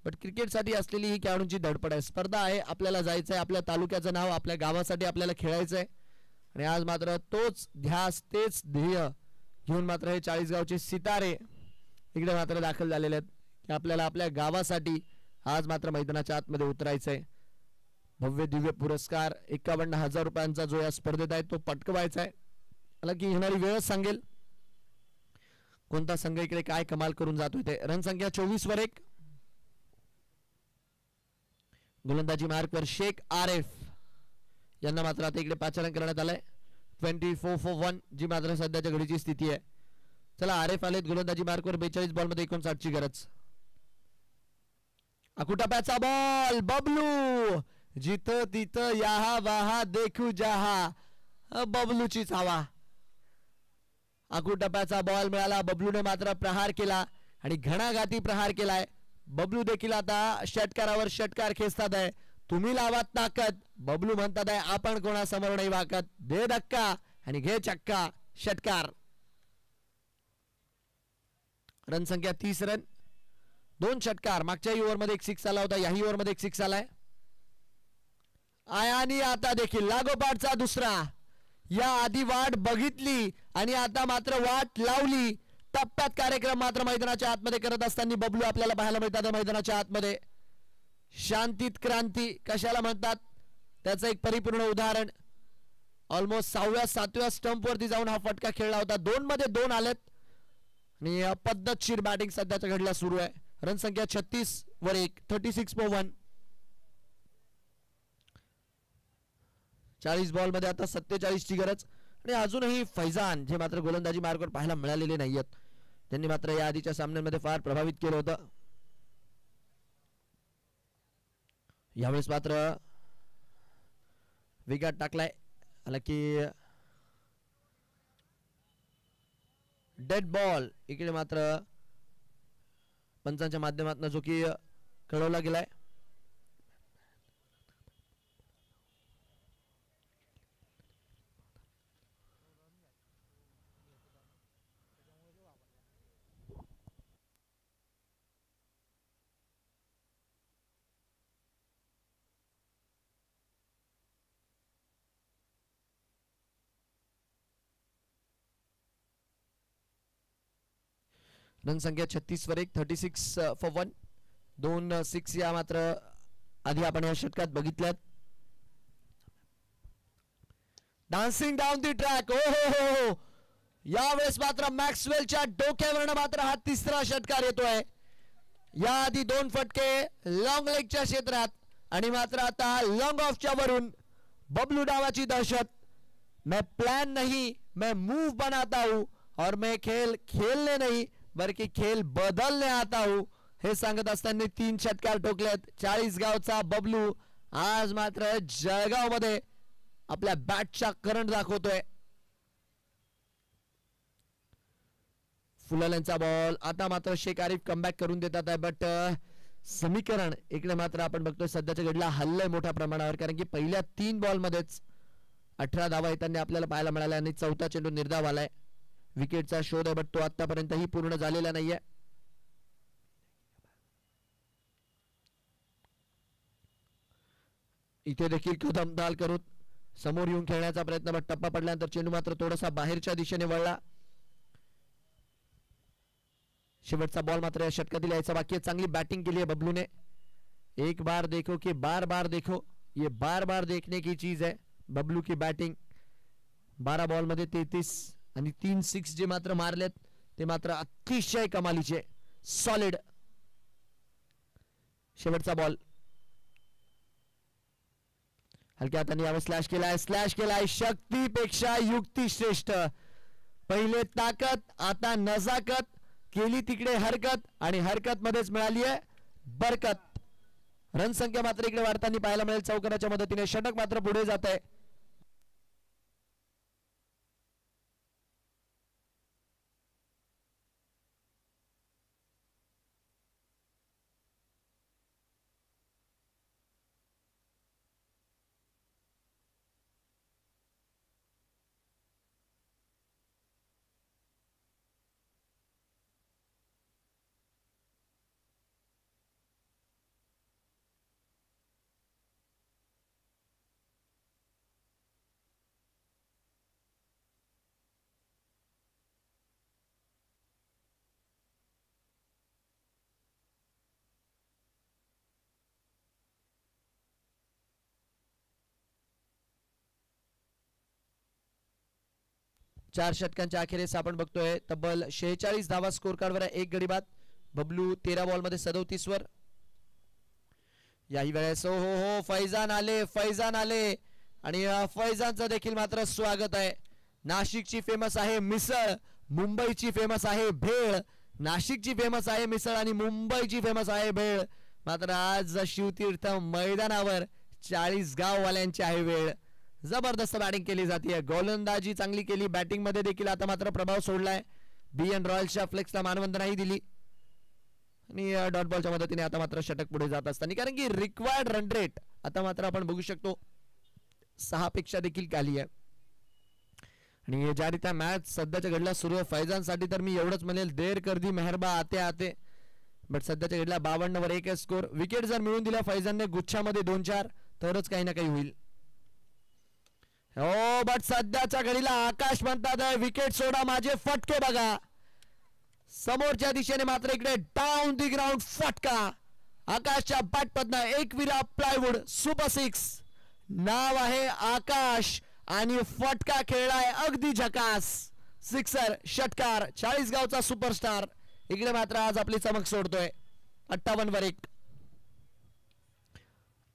बट क्रिकेटसाठी असलेली ही खेळाडूंची धडपड आहे. स्पर्धा आहे, आपल्याला जायचं आहे, आपल्या तालुक्याचं नाव, आपल्या गावासाठी आपल्याला खेळायचं आहे. आणि आज मात्र तोच ध्यास, तेच ध्येय घेऊन मात्र हे चाळीसगावचे सितारे इकडे मात्र दाखल झालेले आहेत की आपल्याला आपल्या गावासाठी आज मात्र मैदानाच्या आतमध्ये उतरायचंय. भव्य दिव्य पुरस्कार 51,000 रुपयांचा जो या स्पर्धेत आहे तो पटकवायचा आहे. मला की येणारी वेळच सांगेल कोणता संघ इकडे काय कमाल करून जातोय ते. रन संख्या 24 वर 1. गोलंदाजी मार्कवर शेख आरिफ यांना मात्र आता इकडे 5 रन करण्यात आलाय. 24 for 1 जी मात्र सध्याच्या घडीची स्थिती आहे. चला आरिफ आलेत गोलंदाजी मार्कवर. 42 बॉल मध्ये 59 ची गरज. अकुटाप्याचा बॉल. बबलू जिथं तिथं याहा वाहा देखू जहा. बबलूचीच हवा. अकुटप्याचा बॉल मिळाला. बबलूने मात्र प्रहार केला आणि घणाघाती प्रहार केलाय. बबलू देखील आता षटकारावर षटकार खेचतात आहे. तुम्ही लावात ताकद, बबलू म्हणतात आहे आपण कोणासमोर नाही वाकत. दे धक्का आणि घे चक्का. षटकार. रन संख्या 30 रन. 2 षटकार. मागच्या ओव्हर मध्ये एक 6 आला होता, याही ओव्हर मध्ये एक 6 आलाय. आणि आता देखील लागोपाठचा दुसरा. या आधी वाट बघितली आणि आता मात्र वाट लावली. टप्प्यात कार्यक्रम मात्र मैदानाच्या आतमध्ये करत असताना बबलू आपल्याला पाहायला मिळतात. मैदानाच्या आतमध्ये शांतीत क्रांती कशाला म्हणतात त्याचं एक परिपूर्ण उदाहरण. ऑलमोस्ट 6व्या-7व्या स्टंप वरती जाऊन हा फटका खेळला होता. 2 मध्ये 2 आलेत आणि पद्धतशीर बॅटिंग सध्याच्या घडीला सुरू आहे. रन संख्या 36 वर 1. 36 for 1. 40 बॉल मध्ये आता 47 ची गरज. आणि अजूनही फैजान जे मात्र गोलंदाजी मार्गावर पाहायला मिळालेले नाहीयेत. त्यांनी मात्र या आधीच्या सामन्यांमध्ये फार प्रभावित केलं होतं. यावेळेस मात्र विकेट टाकलाय. हालाकी डेड बॉल इकडे मात्र पंचांच्या माध्यमातून जो की कळवला गेलाय. रन संख्या 36 वर 1, 36 for 1, 2 6 या मात्र आधी आपण या षटकात बघितल्यात. Dancing down the track. ओ हो हो, यावेळेस मात्र मॅक्सवेलच्या डोक्यावरनं मात्र हा तिसरा षटकार येतोय. याआधी 2 फटके लॉंग लेगच्या क्षेत्रात आणि मात्र आता लॉंग ऑफच्या वरून बबलू डावाची दहशत. मैं प्लान नहीं मैं मूव बनाता हूं और मैं खेल खेलने नहीं बल्कि खेल बदलने आता हूं हे सांगत असताना 3 षटकार ठोकलेत. 40 गावचा बबलू आज मात्र जळगाव मध्ये आपल्या बॅटचा करंट दाखवतोय. फुलाल्यांचा बॉल आता मात्र शेख आरिफ कमबॅक करून देतात आहे. बट समीकरण इकडे मात्र आपण बघतोय सध्याच्या घडीला हल्लय मोठ्या प्रमाणावर, कारण की पहिल्या 3 बॉल मध्येच 18 धावा येताना आपल्याला पाहायला मिळाल्या आणि 4था चेंडू निर्धाव आलाय. विकेटचा शोध आहे बट तो आतापर्यंतही पूर्ण झालेला नाहीये. इथे देखील कदमदाल करून समोर येऊन खेळण्याचा प्रयत्न बट टप्पा पडल्यानंतर चेंडू मात्र थोडासा बाहेरच्या दिशेने वळला. शेवटचा बॉल मात्र या षटकातील यायचा बाकी आहे. चांगली बॅटिंग केली आहे बबलूने. एक बार देखो कि बार बार देखो, ये बार बार देखने की चीज है बबलू की बॅटिंग. 12 बॉल मध्ये 33 आणि 3 6 जे मात्र मारलेत ते मात्र अतिशय कमालीचे, सॉलिड. शेवटचा बॉल हलक्या हाताने यावर स्लॅश केलाय. शक्तीपेक्षा युक्ती श्रेष्ठ. पहिले ताकद आता नजाकत, केली तिकडे हरकत आणि हरकत मध्येच मिळाली आहे बरकत. रन संख्या मात्र इकडे वाढताना पाहायला मिळेल. चौकाराच्या मदतीने षटक मात्र पुढे जात आहे. चार षटकांच्या अखेरीस आपण बघतोय तब्बल 46 धावा स्कोर कार्डवर आहे. 1 गडी बाद. बबलू 13 बॉल मध्ये 37 वर. याही वेळेस हो हो हो फैजान आले आणि फैजानचं देखील मात्र स्वागत आहे. नाशिकची फेमस आहे मिसळ, मुंबईची फेमस आहे भेळ. नाशिकची फेमस आहे मिसळ आणि मुंबईची फेमस आहे भेळ. मात्र आज शिवतीर्थ मैदानावर 40 गाववाल्यांची आहे वेळ. जबरदस्त बॅटिंग केली जाते. गोलंदाजी चांगली केली, बॅटिंग मध्ये देखील आता मात्र प्रभाव सोडलाय. BN रॉयल्सच्या फ्लेक्सला मानवंदना नाही दिली आणि डॉट बॉलच्या मदतीने आता मात्र षटक पुढे जात असताना, कारण की रिक्वायर्ड रन रेट आता मात्र आपण बघू शकतो 6 पेक्षा देखील खाली आहे. आणि ज्या रीत्या मॅच सध्याच्या घडला सुरू आहे फैजानसाठी तर मी एवढंच म्हणेल देर कर दी मेहरबा आते. बट सध्याच्या घडला 52 वर 1 स्कोर. विकेट जर मिळून दिला फैजानने गुच्छामध्ये 2-4 तरच काही ना काही होईल. हो बट सध्याच्या घडीला आकाश म्हणतात विकेट सोडा माझे फटके बघा. समोरच्या दिशेने मात्र इकडे डाऊन दी ग्राउंड फटका. आकाशच्या बॅटमधनं एक विरा प्लायवूड सुपर 6. नाव आहे आकाश आणि फटका खेळलाय अगदी झकास. सिक्सर षटकार. 40 गावचा सुपरस्टार इकडे मात्र आज आपली चमक सोडतोय. 58 वर 1.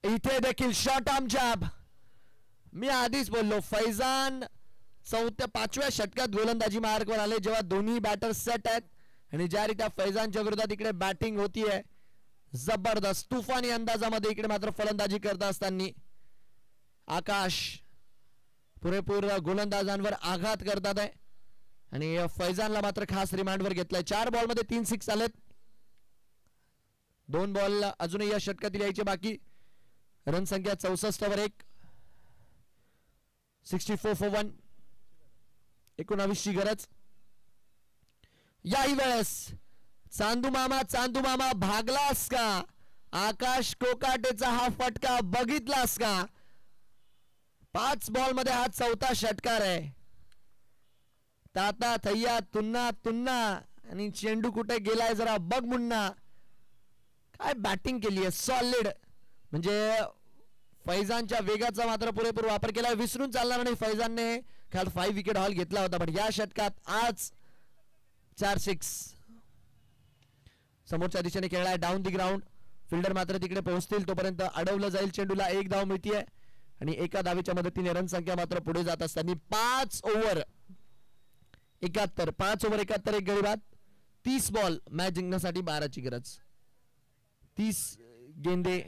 इथे देखील शॉर्ट आर्म जॅब. मी आधीच बोललो फैजान 4-5व्या षटकात गोलंदाजी मार्गवर आले जेव्हा दोन्ही बॅटर सेट आहेत आणि ज्या रीत्या फैजानच्या विरोधात इकडे बॅटिंग होतीये जबरदस्त तुफानी अंदाजामध्ये इकडे मात्र फलंदाजी करत असताना आकाश पुरेपूर गोलंदाजांवर आघात करतात आहे. आणि फैजानला मात्र खास रिमांडवर घेतलाय. 4 बॉलमध्ये 3 6 आलेत. 2 बॉल अजूनही या षटकातील यायचे बाकी. रन संख्या 64 वर 1. 64 for 1. 19 ची गरज. याही वेळेस चांदू मामा भागलास का? आकाश कोकाटेचा हा फटका बघितलास का? 5 बॉल मध्ये हा 4था षटकार आहे. ताता थैया तुन्ना आणि चेंडू कुठे गेलाय जरा बघ मुन्ना. काय बॅटिंग केली आहे सॉलिड. म्हणजे फैजानच्या वेगाचा मात्र पुरेपूर वापर केला. विसरून चालणार नाही. फैजानने काल 5 विकेट हॉल घेतला होता पण या षटकात आज 4 6. समोरच्या दिशेने खेळलाय डाऊन दी ग्राउंड. फिल्डर मात्र तिकडे पोहोचतील तोपर्यंत अडवलं जाईल. चेंडूला 1 धाव मिळतीये आणि एका धावेच्या मदतीने रन संख्या मात्र पुढे जात असताना 5 ओव्हर 71. 5 ओव्हर 71 एक गडी बाद. 30 बॉल मॅच जिंकण्यासाठी 12 ची गरज. 30 गेंदे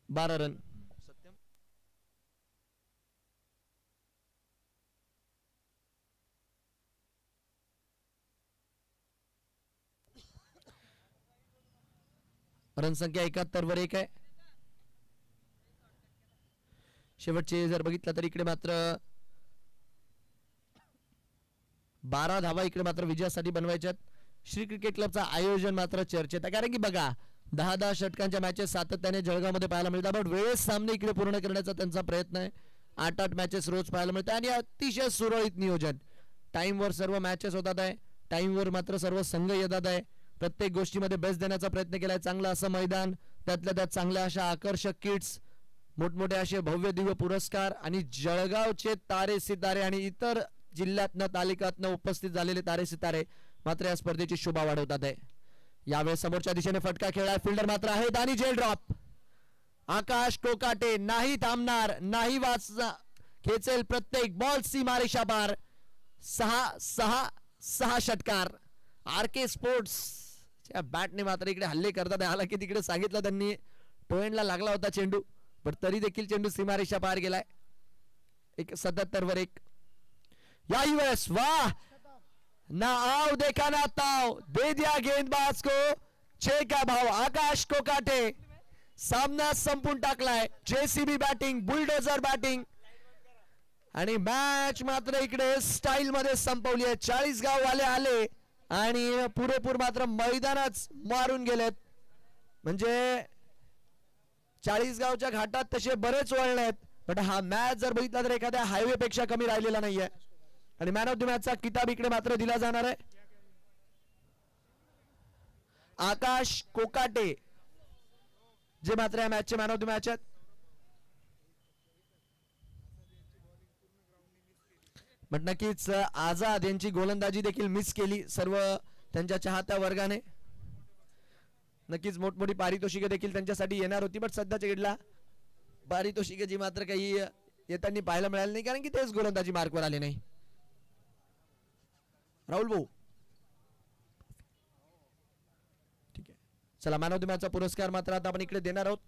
12 रन. रन संख्या 71 वर 1 आहे. शेवटचे जर बघितलं तर इकडे मात्र 12 धावा इकडे मात्र विजयासाठी बनवायच्यात. श्री क्रिकेट क्लबचं आयोजन मात्र चर्चेत आहे कारण की बघा 10-10 षटकांच्या मॅचेस सातत्याने जळगावमध्ये पाहायला मिळतात. पण वेळेस सामने इकडे पूर्ण करण्याचा त्यांचा प्रयत्न आहे. 8-8 मॅचेस रोज पाहायला मिळतात आणि अतिशय सुरळीत नियोजन. टाइमवर सर्व मॅचेस होतात आहे. टाइमवर मात्र सर्व संघ येतात आहे. प्रत्येक गोष्टीमध्ये बेस्ट देण्याचा प्रयत्न केलाय. चांगलं असं मैदान, त्यातल्या त्यात चांगल्या अशा आकर्षक किट्स, मोठमोठे असे भव्य दिव्य पुरस्कार आणि जळगावचे तारे सितारे आणि इतर जिल्ह्यातनं तालुक्यातनं उपस्थित झालेले तारे सितारे मात्र या स्पर्धेची शोभा वाढवतात आहे. यावेळेस समोरच्या दिशेने फटका खेळाय. फिल्डर मात्र आहेत आणि जेल ड्रॉप. आकाश कोकाटे नाही थांबणार, नाही वाचणार, खेचेल प्रत्येक बॉल सीमारेषा पार. 6 षटकार. आर के स्पोर्ट्स बॅटने मात्र इकडे हल्ले करतात. आला की तिकडे सांगितलं त्यांनी टोएंडला लागला होता चेंडू पण तरी देखील चेंडू सीमारेषा पार गेलाय. 77 वर 1. याही वेळेस वाह ना आओ देखा ना ताओ दे दिया गेंदबाज को 6 का भाव. आकाश कोकाटे सामना संपून टाकलाय. जेसीबी बॅटिंग, बुलडोजर बॅटिंग आणि मॅच मात्र इकडे स्टाईल मध्ये संपवली आहे. 40 गाववाले आले आणि पुरेपूर मात्र मैदानच मारून गेलेत. म्हणजे 40 गावच्या घाटात तसे बरेच वळण आहेत पण हा मॅच जर बघितला तर एखाद्या हायवे पेक्षा कमी राहिलेला नाहीये. आणि मॅन ऑफ द मॅचचा किताब इकडे मात्र दिला जाणार आहे. आकाश कोकाटे जे मात्र या मॅचचे मॅन ऑफ द मॅच आहेत. पण नक्कीच आझाद यांची गोलंदाजी देखील मिस केली सर्व त्यांच्या चाहत्या वर्गाने. नक्कीच मोठमोठी पारितोषिके देखील त्यांच्यासाठी येणार होती पण सध्याच्या घडीला पारितोषिके जी मात्र काही येताना पाहायला मिळाली नाही कारण की तेच गोलंदाजी मार्कवर आले नाही. राहुल भाऊ ठीक आहे चला मॅन ऑफ द मॅचचा पुरस्कार मात्र आता आपण इकडे देणार आहोत.